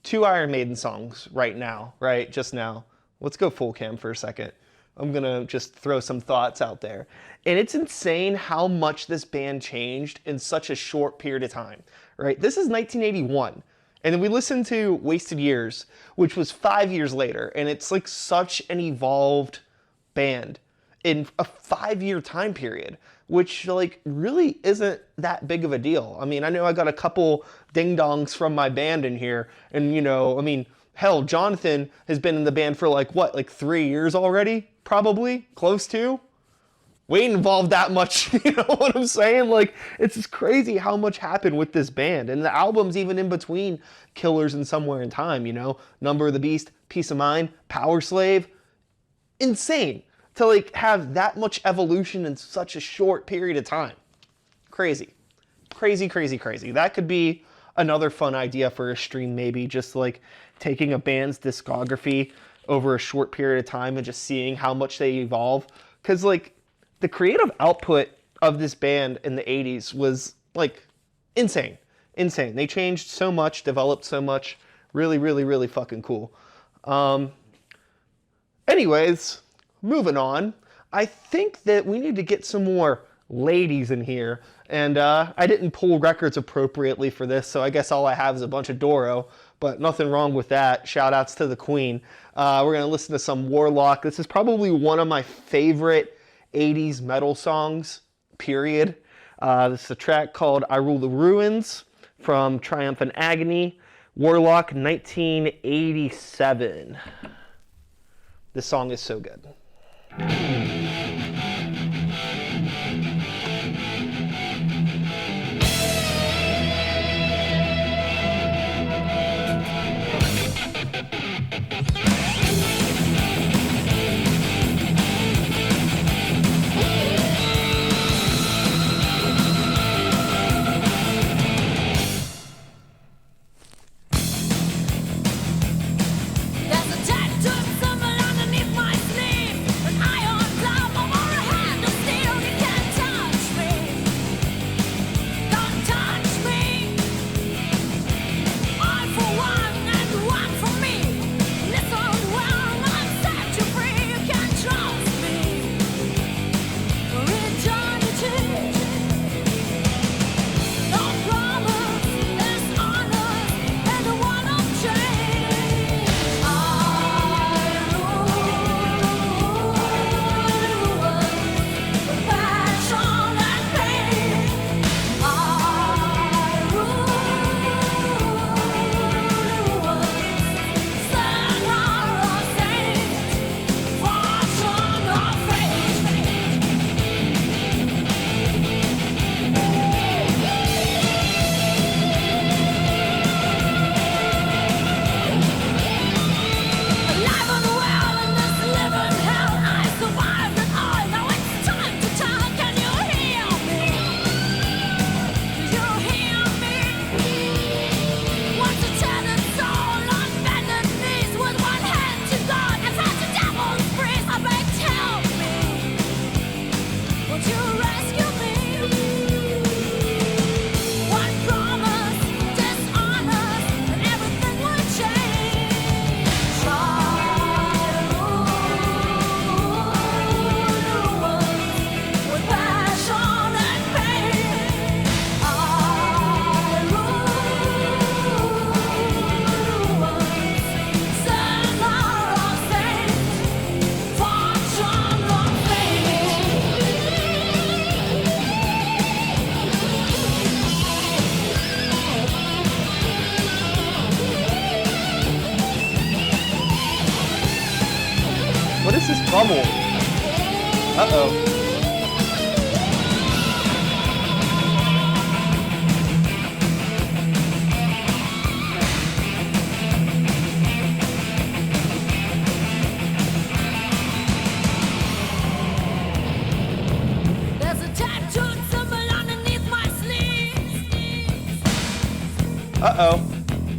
2 Iron Maiden songs right now, right? Just now. Let's go full cam for a second. I'm gonna just throw some thoughts out there. And it's insane how much this band changed in such a short period of time, right? This is 1981. And then we listened to Wasted Years, which was 5 years later. And it's like such an evolved band in a 5-year time period, which like really isn't that big of a deal. I mean, I know I got a couple ding-dongs from my band in here, and you know, I mean, hell, Jonathan has been in the band for like, what, like 3 years already? Probably, close to? We ain't involved that much, you know what I'm saying? Like, it's just crazy how much happened with this band, and the albums even in between Killers and Somewhere in Time, you know? Number of the Beast, Peace of Mind, Power Slave. Insane to like have that much evolution in such a short period of time. Crazy. Crazy, crazy, crazy. That could be another fun idea for a stream, maybe, just like taking a band's discography over a short period of time and just seeing how much they evolve. Because like the creative output of this band in the 80s was like insane. Insane. They changed so much, developed so much. Really, really, really fucking cool. Anyways, moving on. I think that we need to get some more ladies in here. And I didn't pull records appropriately for this, so I guess all I have is a bunch of Doro, but nothing wrong with that. Shout outs to the queen. We're going to listen to some Warlock. This is probably one of my favorite 80s metal songs, period. This is a track called I Rule the Ruins from Triumph and Agony, Warlock, 1987. This song is so good. What is this bubble? Uh-oh. There's a tattooed symbol underneath my sleeve. Uh-oh.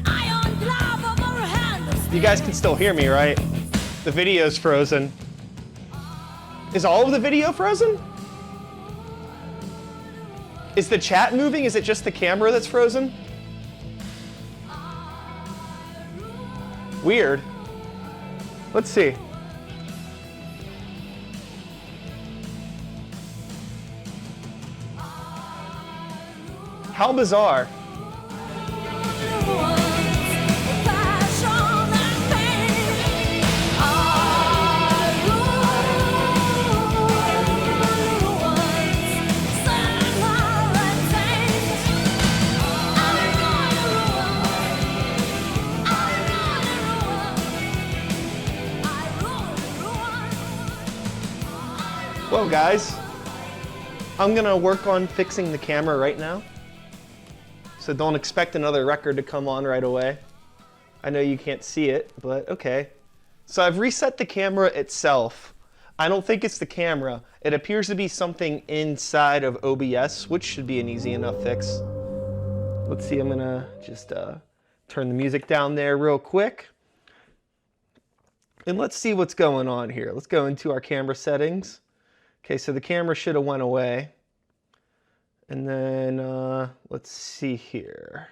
Iron glove over a hand of You guys can still hear me, right? The video's frozen. Is all of the video frozen? Is the chat moving? Is it just the camera that's frozen? Weird. Let's see. How bizarre. Well, guys, I'm gonna work on fixing the camera right now. So don't expect another record to come on right away. I know you can't see it, but okay. So I've reset the camera itself. I don't think it's the camera. It appears to be something inside of OBS, which should be an easy enough fix. Let's see, I'm gonna just turn the music down there real quick. And let's see what's going on here. Let's go into our camera settings. Okay, so the camera should have went away. And then let's see here.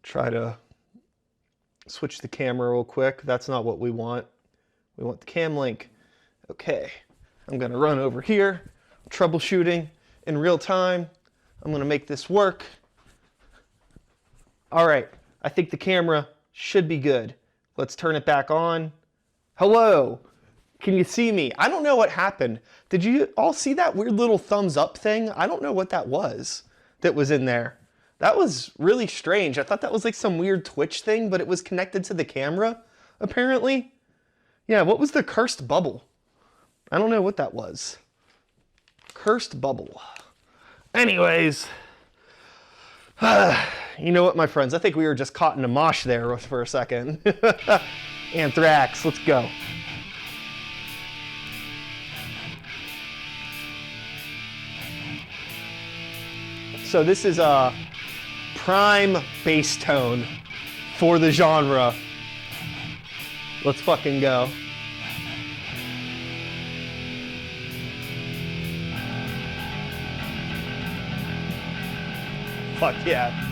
Try to switch the camera real quick. That's not what we want. We want the cam link. Okay, I'm gonna run over here. troubleshooting in real time. I'm gonna make this work. All right, I think the camera should be good. Let's turn it back on. Hello, can you see me? I don't know what happened. Did you all see that weird little thumbs up thing? I don't know what that was in there. That was really strange. I thought that was like some weird Twitch thing, but it was connected to the camera, apparently. Yeah, what was the cursed bubble? I don't know what that was. Cursed bubble. Anyways, you know what, my friends? I think we were just caught in a mosh there for a second. Anthrax, let's go. So this is a prime bass tone for the genre. Let's fucking go. Fuck yeah.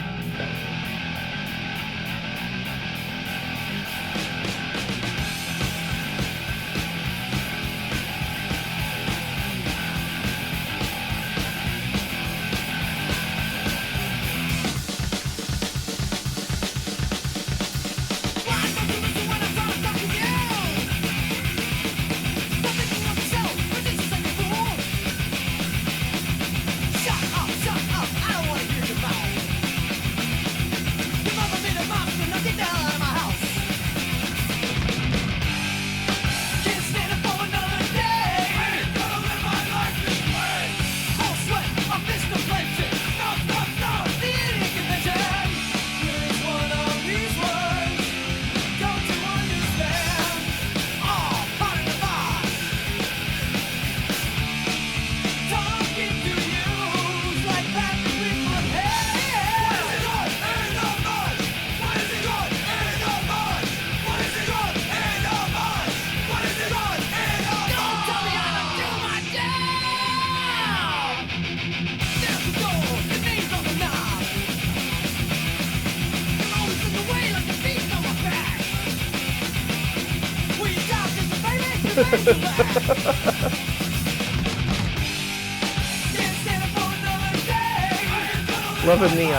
Loving the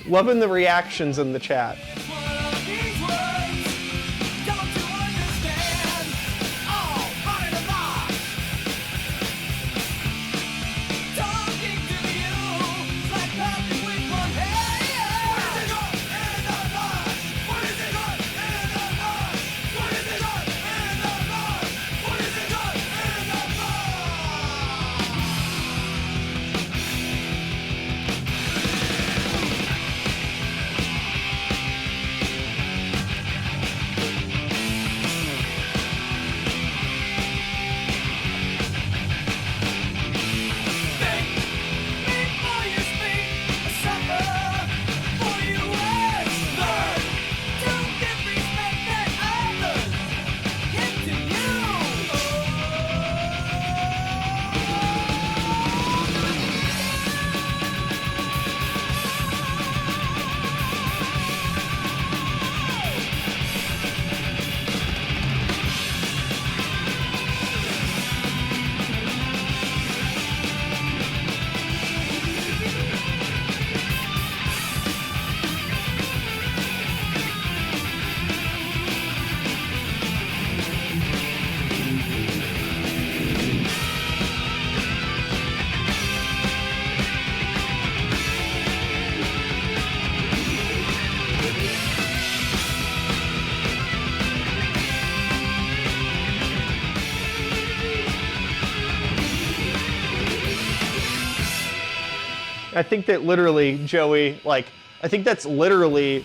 loving the reactions in the chat. I think that literally, Joey, like, I think that's literally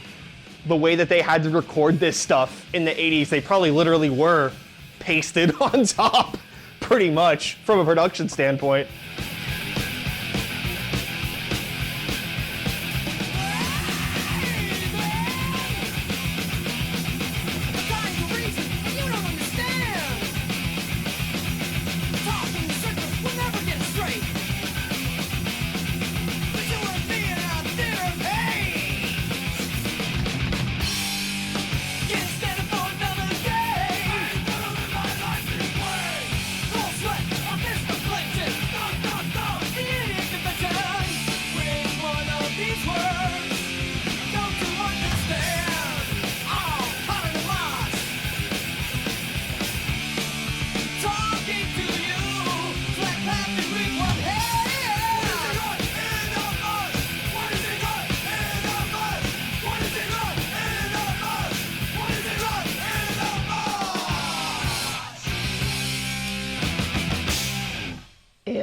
the way that they had to record this stuff in the 80s. They probably literally were pasted on top, pretty much, from a production standpoint.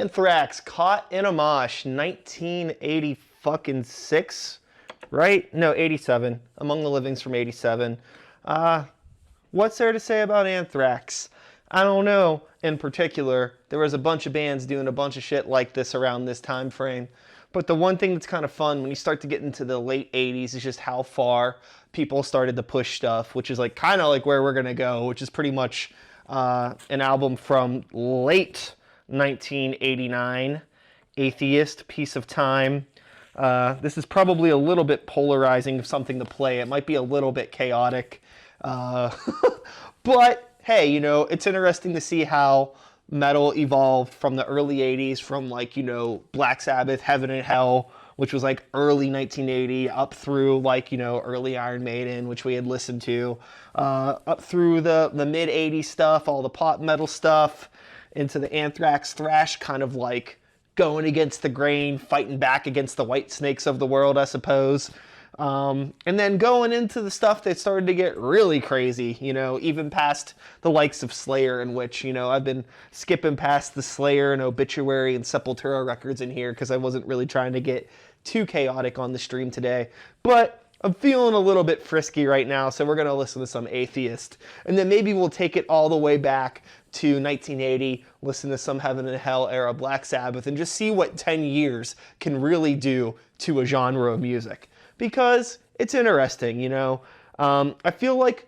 Anthrax, Caught in a Mosh, 1980 fucking 6, right? No, 87. Among the Living's from 87. What's there to say about Anthrax? I don't know. In particular, there was a bunch of bands doing a bunch of shit like this around this time frame. But the one thing that's kind of fun when you start to get into the late 80s is just how far people started to push stuff, which is like kind of like where we're going to go, which is pretty much an album from late 1989, Atheist, Piece of Time. This is probably a little bit polarizing of something to play. It might be a little bit chaotic. But hey, you know, it's interesting to see how metal evolved from the early 80s, from like, you know, Black Sabbath, Heaven and Hell, which was like early 1980, up through like, you know, early Iron Maiden, which we had listened to, up through the mid 80s stuff, all the pop metal stuff, into the Anthrax thrash, kind of like going against the grain, fighting back against the White Snakes of the world, I suppose. And then going into the stuff that started to get really crazy, you know, even past the likes of Slayer, in which, you know, I've been skipping past the Slayer and Obituary and Sepultura records in here because I wasn't really trying to get too chaotic on the stream today. But I'm feeling a little bit frisky right now, so we're going to listen to some Atheist. And then maybe we'll take it all the way back to 1980, listen to some Heaven and Hell era Black Sabbath, and just see what 10 years can really do to a genre of music. Because it's interesting, you know. I feel like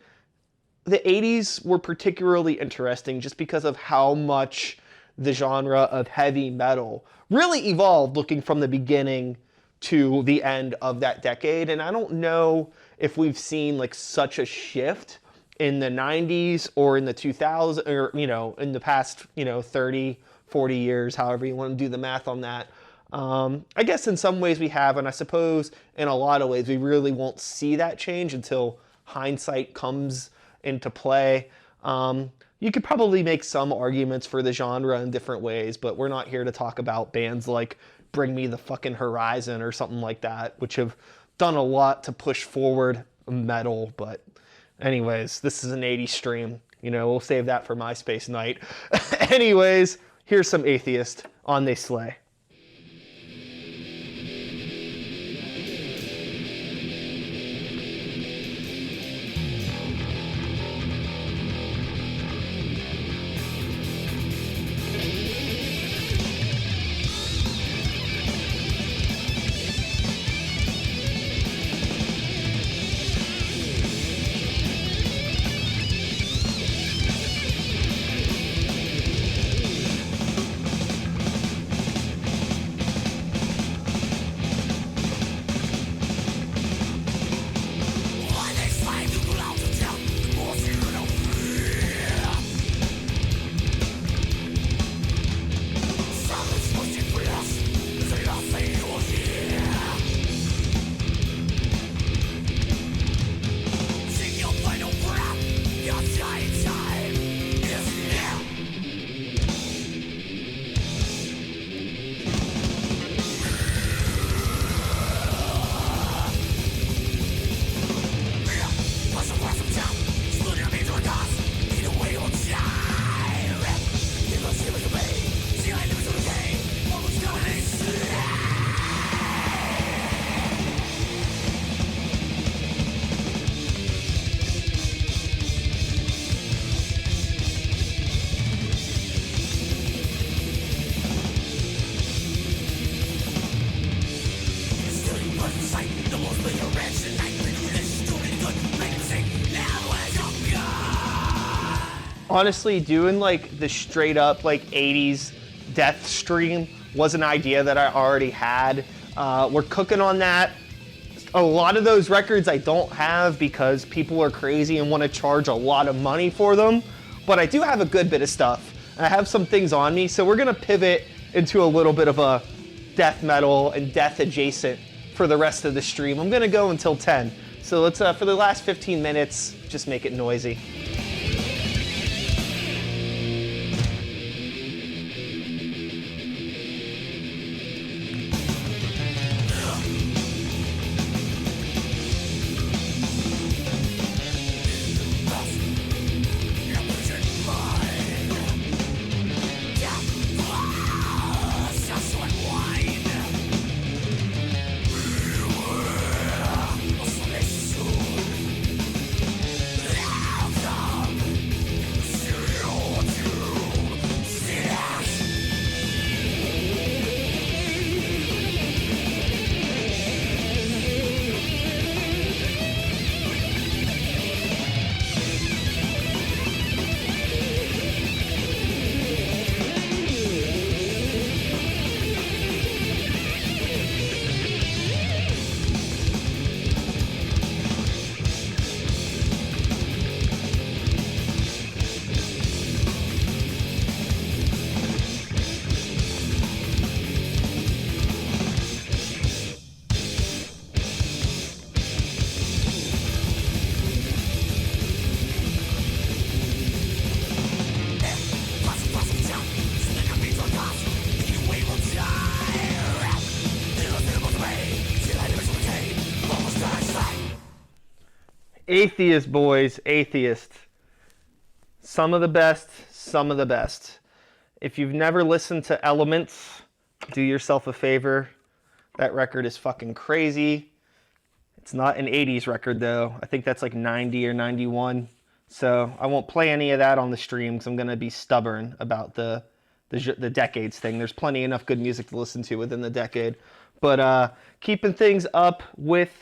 the 80s were particularly interesting just because of how much the genre of heavy metal really evolved looking from the beginning to the end of that decade. And I don't know if we've seen like such a shift in the 90s or in the 2000s, or, you know, in the past, you know, 30, 40 years, however you want to do the math on that. I guess in some ways we have, and I suppose in a lot of ways we really won't see that change until hindsight comes into play. You could probably make some arguments for the genre in different ways, but we're not here to talk about bands like Bring Me the Fucking Horizon or something like that, which have done a lot to push forward metal. But anyways, this is an 80s stream. You know, we'll save that for MySpace night. Anyways, here's some Atheist on They Slay. Honestly, doing like the straight up like 80s death stream was an idea that I already had. We're cooking on that. A lot of those records I don't have because people are crazy and want to charge a lot of money for them. But I do have a good bit of stuff. I have some things on me, so we're gonna pivot into a little bit of a death metal and death adjacent for the rest of the stream. I'm gonna go until 10. So let's, for the last 15 minutes, just make it noisy. Atheist, boys. Atheist. Some of the best. Some of the best. If you've never listened to Elements, do yourself a favor. That record is fucking crazy. It's not an 80s record, though. I think that's like 90 or 91. So I won't play any of that on the stream because I'm going to be stubborn about the decades thing. There's plenty enough good music to listen to within the decade. But keeping things up with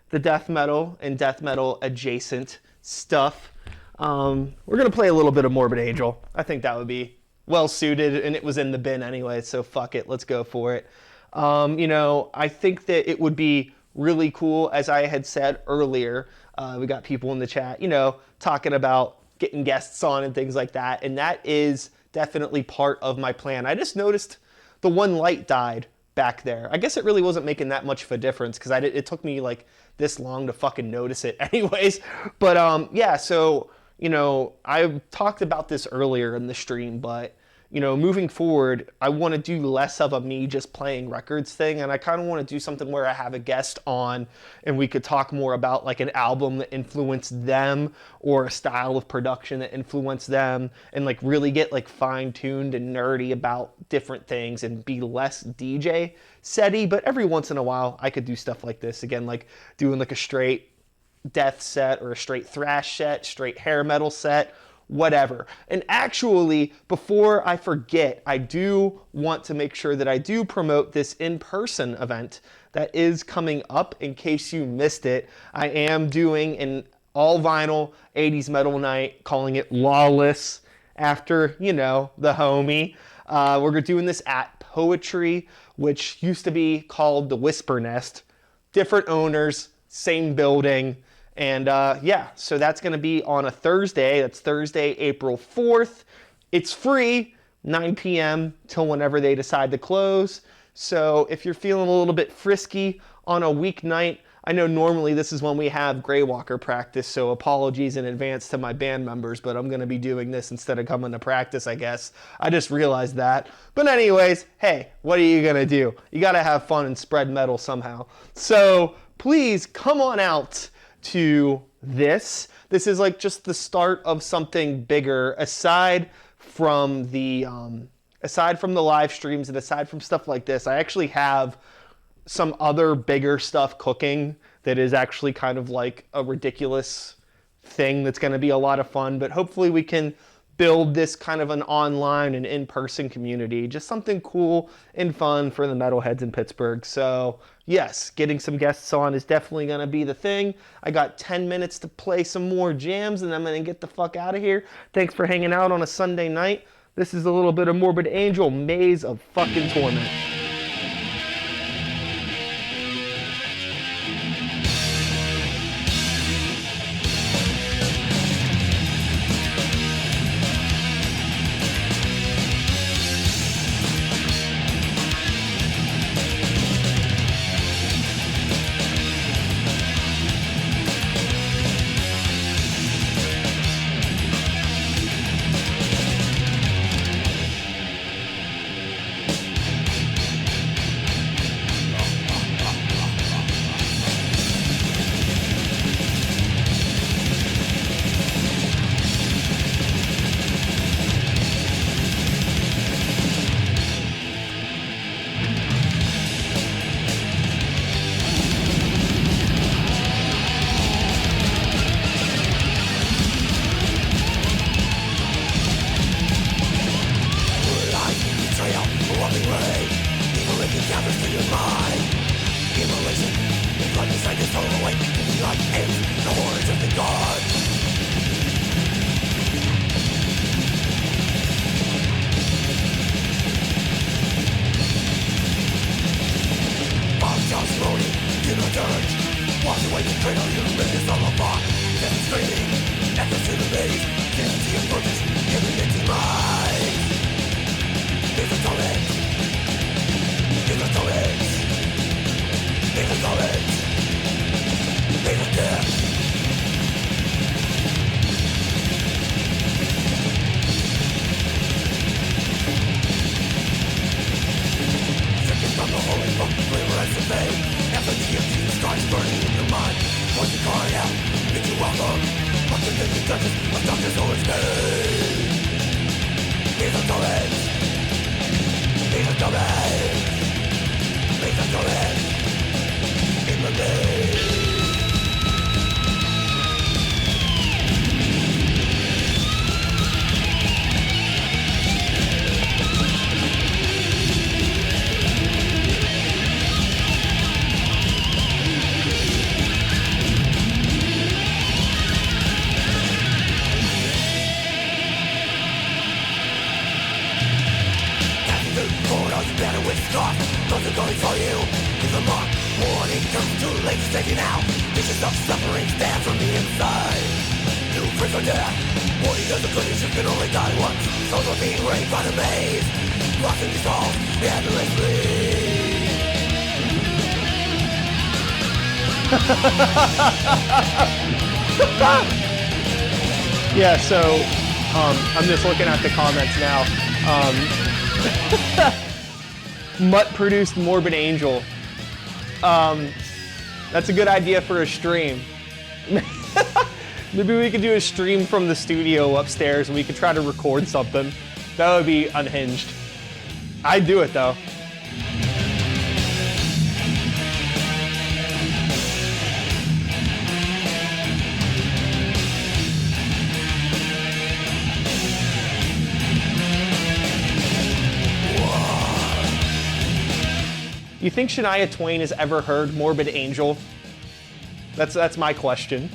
the death metal and death metal adjacent stuff, we're going to play a little bit of Morbid Angel. I think that would be well suited, and it was in the bin anyway, so fuck it. Let's go for it. I think that it would be really cool, as I had said earlier. We got people in the chat, talking about getting guests on and things like that, and that is definitely part of my plan. I just noticed the one light died back there. I guess it really wasn't making that much of a difference because it took me like this long to fucking notice it anyways. But yeah, so I talked about this earlier in the stream, but moving forward, I want to do less of a me just playing records thing, and I kind of want to do something where I have a guest on and we could talk more about like an album that influenced them or a style of production that influenced them, and like really get like fine-tuned and nerdy about different things and be less DJ setty. But every once in a while I could do stuff like this again, like doing like a straight death set or a straight thrash set, straight hair metal set, whatever. And actually, before I forget, I do want to make sure that I do promote this in-person event that is coming up in case you missed it. I am doing an all-vinyl 80s metal night, calling it Lawless, after, the homie. We're doing this at Poetry, which used to be called the Whisper Nest. Different owners, same building. And yeah, so that's going to be on a Thursday. That's Thursday, April 4th. It's free, 9 p.m. till whenever they decide to close. So if you're feeling a little bit frisky on a weeknight, I know normally this is when we have Greywalker practice, so apologies in advance to my band members, but I'm going to be doing this instead of coming to practice, I guess. I just realized that. But anyways, hey, what are you going to do? You got to have fun and spread metal somehow. So please come on out to this. This is like just the start of something bigger, aside from the live streams and aside from stuff like this. I actually have some other bigger stuff cooking that is actually kind of like a ridiculous thing that's going to be a lot of fun, but hopefully we can build this kind of an online and in-person community, just something cool and fun for the metalheads in Pittsburgh. So yes, getting some guests on is definitely going to be the thing. I got 10 minutes to play some more jams and I'm going to get the fuck out of here. Thanks for hanging out on a Sunday night. This is a little bit of Morbid Angel, Maze of fucking Torment. Yeah, so I'm just looking at the comments now. Mutt produced Morbid Angel. That's a good idea for a stream. Maybe we could do a stream from the studio upstairs and we could try to record something. That would be unhinged. I'd do it though. You think Shania Twain has ever heard Morbid Angel? That's my question.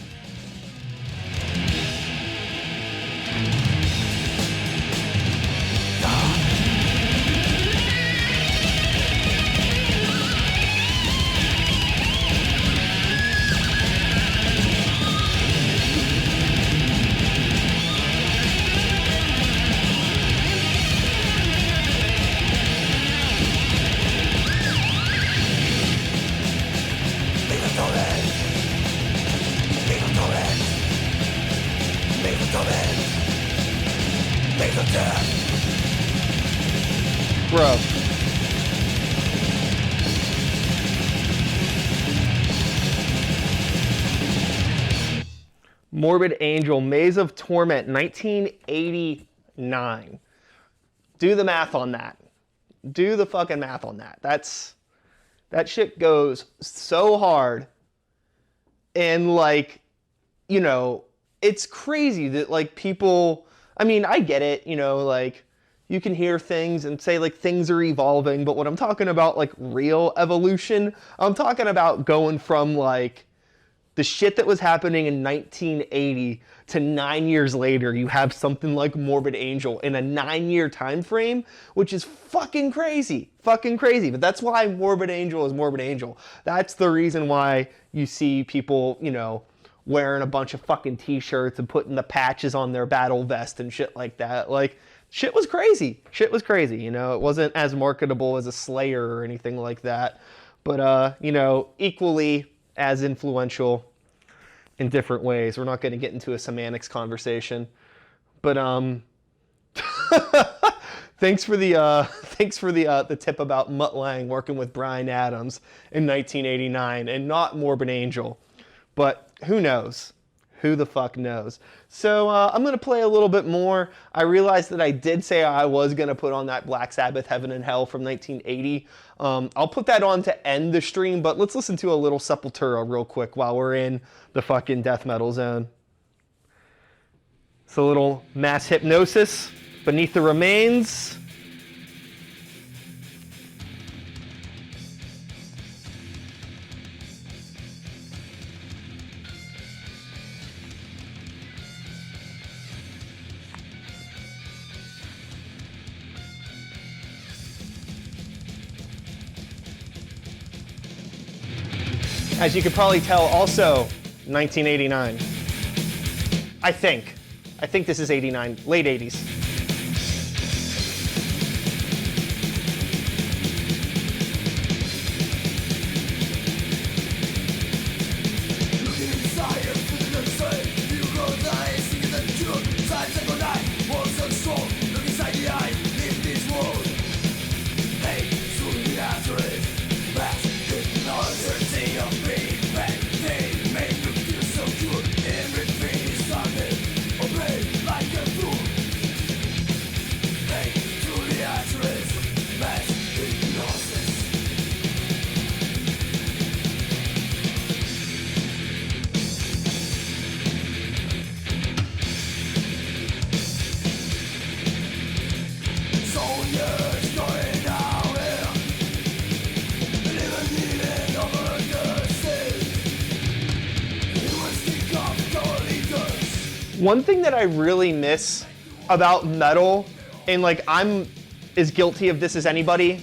Bro. Morbid Angel, Maze of Torment, 1989. Do the math on that. Do the fucking math on that. That shit goes so hard. And like, you know, it's crazy that like people, I mean, I get it, you know, like you can hear things and say like things are evolving, but when I'm talking about like real evolution, I'm talking about going from like the shit that was happening in 1980 to 9 years later, you have something like Morbid Angel in a 9-year time frame, which is fucking crazy. Fucking crazy. But that's why Morbid Angel is Morbid Angel. That's the reason why you see people, you know, wearing a bunch of fucking t-shirts and putting the patches on their battle vest and shit like that. Like, shit was crazy. Shit was crazy, you know. It wasn't as marketable as a Slayer or anything like that. But, you know, equally as influential in different ways. We're not going to get into a semantics conversation. But, thanks for the tip about Mutt Lange working with Bryan Adams in 1989 and not Morbid Angel. But who knows? Who the fuck knows? So I'm going to play a little bit more. I realized that I did say I was going to put on that Black Sabbath Heaven and Hell from 1980. I'll put that on to end the stream, but let's listen to a little Sepultura real quick while we're in the fucking death metal zone. It's a little Mass Hypnosis, Beneath the Remains. As you could probably tell, also 1989. I think this is 89, late 80s. Everything is started. One thing that I really miss about metal, and like I'm as guilty of this as anybody,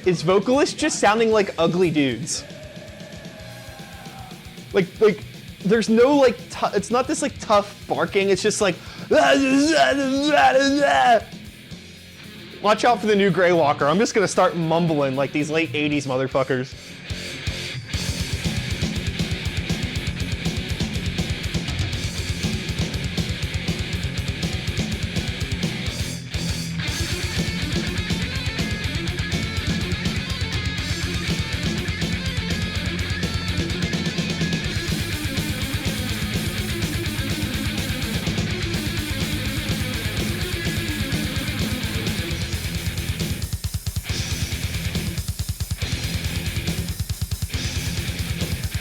is vocalists just sounding like ugly dudes. Like there's no like, it's not this like tough barking, it's just like, watch out for the new Grey Walker. I'm just gonna start mumbling like these late 80s motherfuckers.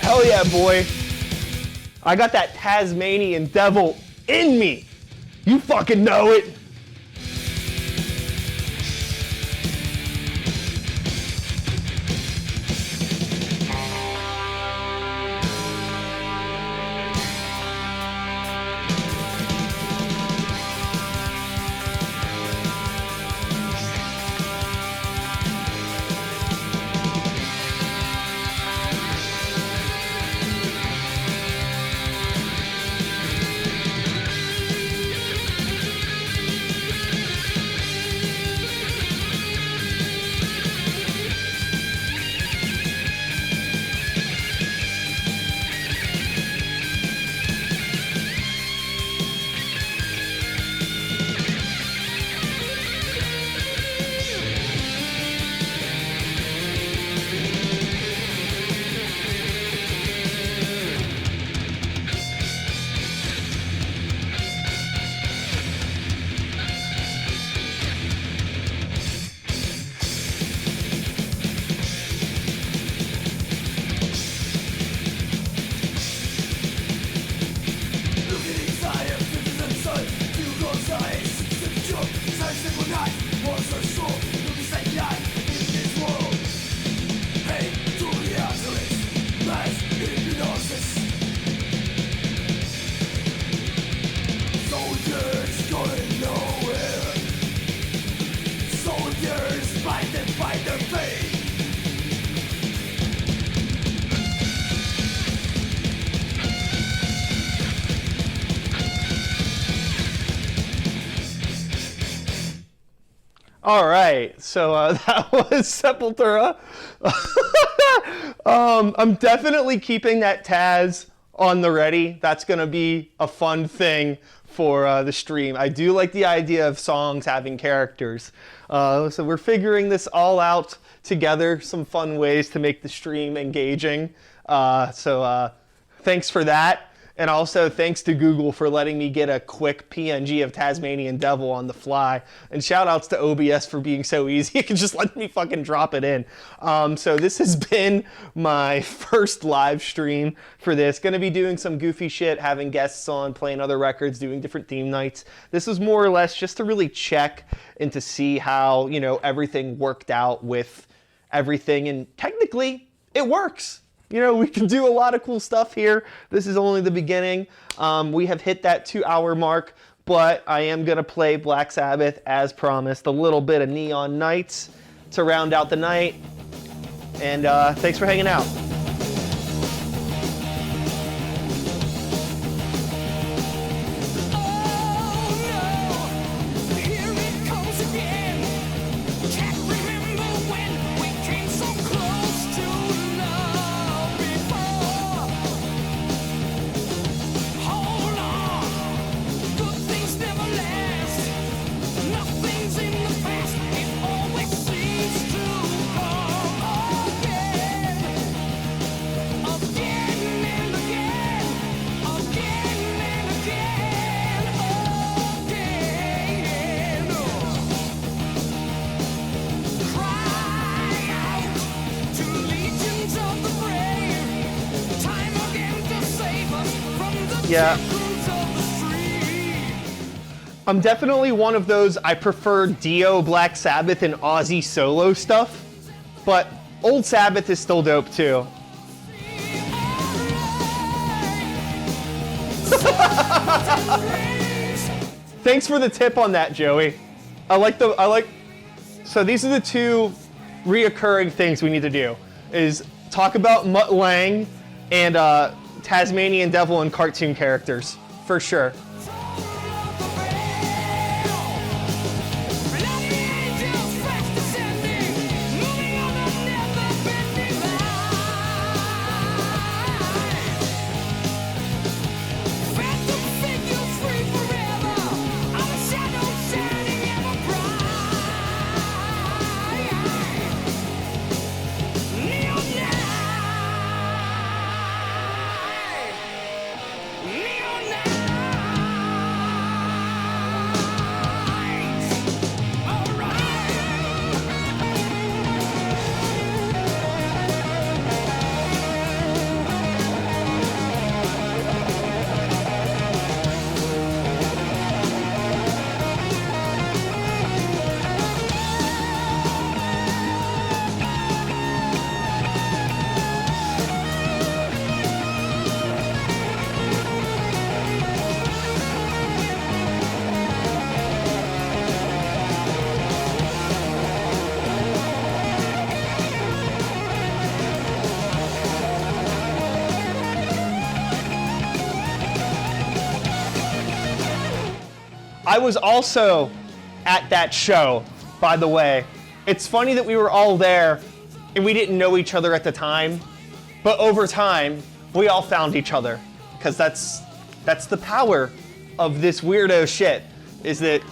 Hell yeah, boy. I got that Tasmanian devil in me. You fucking know it. All right, so that was Sepultura. I'm definitely keeping that Taz on the ready. That's gonna be a fun thing for the stream. I do like the idea of songs having characters. So we're figuring this all out together, some fun ways to make the stream engaging. So thanks for that. And also thanks to Google for letting me get a quick PNG of Tasmanian Devil on the fly. And shout outs to OBS for being so easy. It can just let me fucking drop it in. So this has been my first live stream for this. Gonna be doing some goofy shit, having guests on, playing other records, doing different theme nights. This was more or less just to really check and to see how, you know, everything worked out with everything. And technically, it works. You know, we can do a lot of cool stuff here. This is only the beginning. We have hit that 2-hour mark, but I am going to play Black Sabbath as promised. A little bit of Neon Nights to round out the night. And thanks for hanging out. Yeah. I'm definitely one of those, I prefer Dio, Black Sabbath, and Ozzy solo stuff, but Old Sabbath is still dope too. Thanks for the tip on that, Joey. So these are the two reoccurring things we need to do, is talk about Mutt Lang and Tasmanian Devil and cartoon characters, for sure. I was also at that show, by the way. It's funny that we were all there and we didn't know each other at the time, but over time, we all found each other. Because that's the power of this weirdo shit, is that,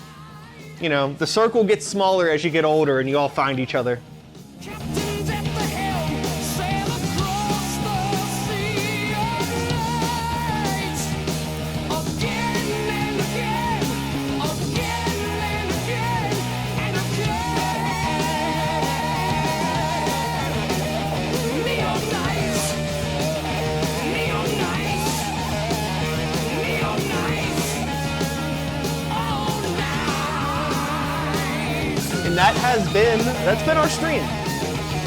you know, the circle gets smaller as you get older and you all find each other. And that's been our stream.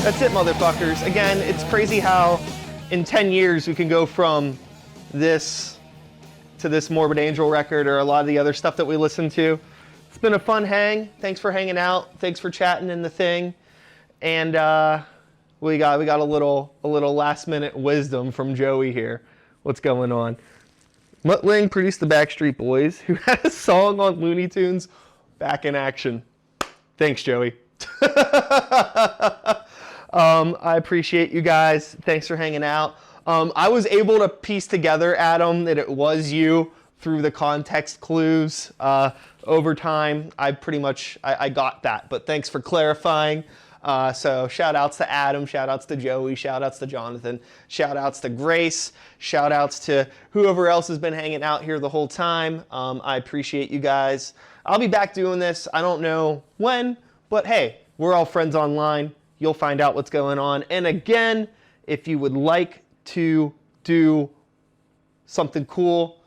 That's it, motherfuckers. Again, it's crazy how in 10 years we can go from this to this Morbid Angel record or a lot of the other stuff that we listen to. It's been a fun hang. Thanks for hanging out. Thanks for chatting in the thing. And we got a little last minute wisdom from Joey here. What's going on? Mutt Lang produced the Backstreet Boys, who had a song on Looney Tunes, Back in Action. Thanks, Joey. I appreciate you guys. Thanks for hanging out. I was able to piece together, Adam, that it was you through the context clues over time. I got that, but thanks for clarifying. So shout outs to Adam, shout outs to Joey, shout outs to Jonathan, shout outs to Grace, shout outs to whoever else has been hanging out here the whole time. I appreciate you guys. I'll be back doing this. I don't know when, but hey, we're all friends online. You'll find out what's going on. And again, if you would like to do something cool,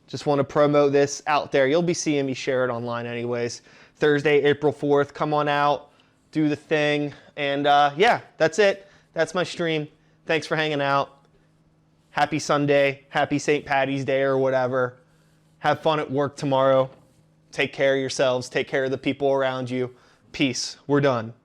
just want to promote this out there. You'll be seeing me share it online anyways. Thursday, April 4th, come on out, do the thing. And yeah, that's it. That's my stream. Thanks for hanging out. Happy Sunday, happy St. Patty's Day or whatever. Have fun at work tomorrow. Take care of yourselves. Take care of the people around you. Peace. We're done.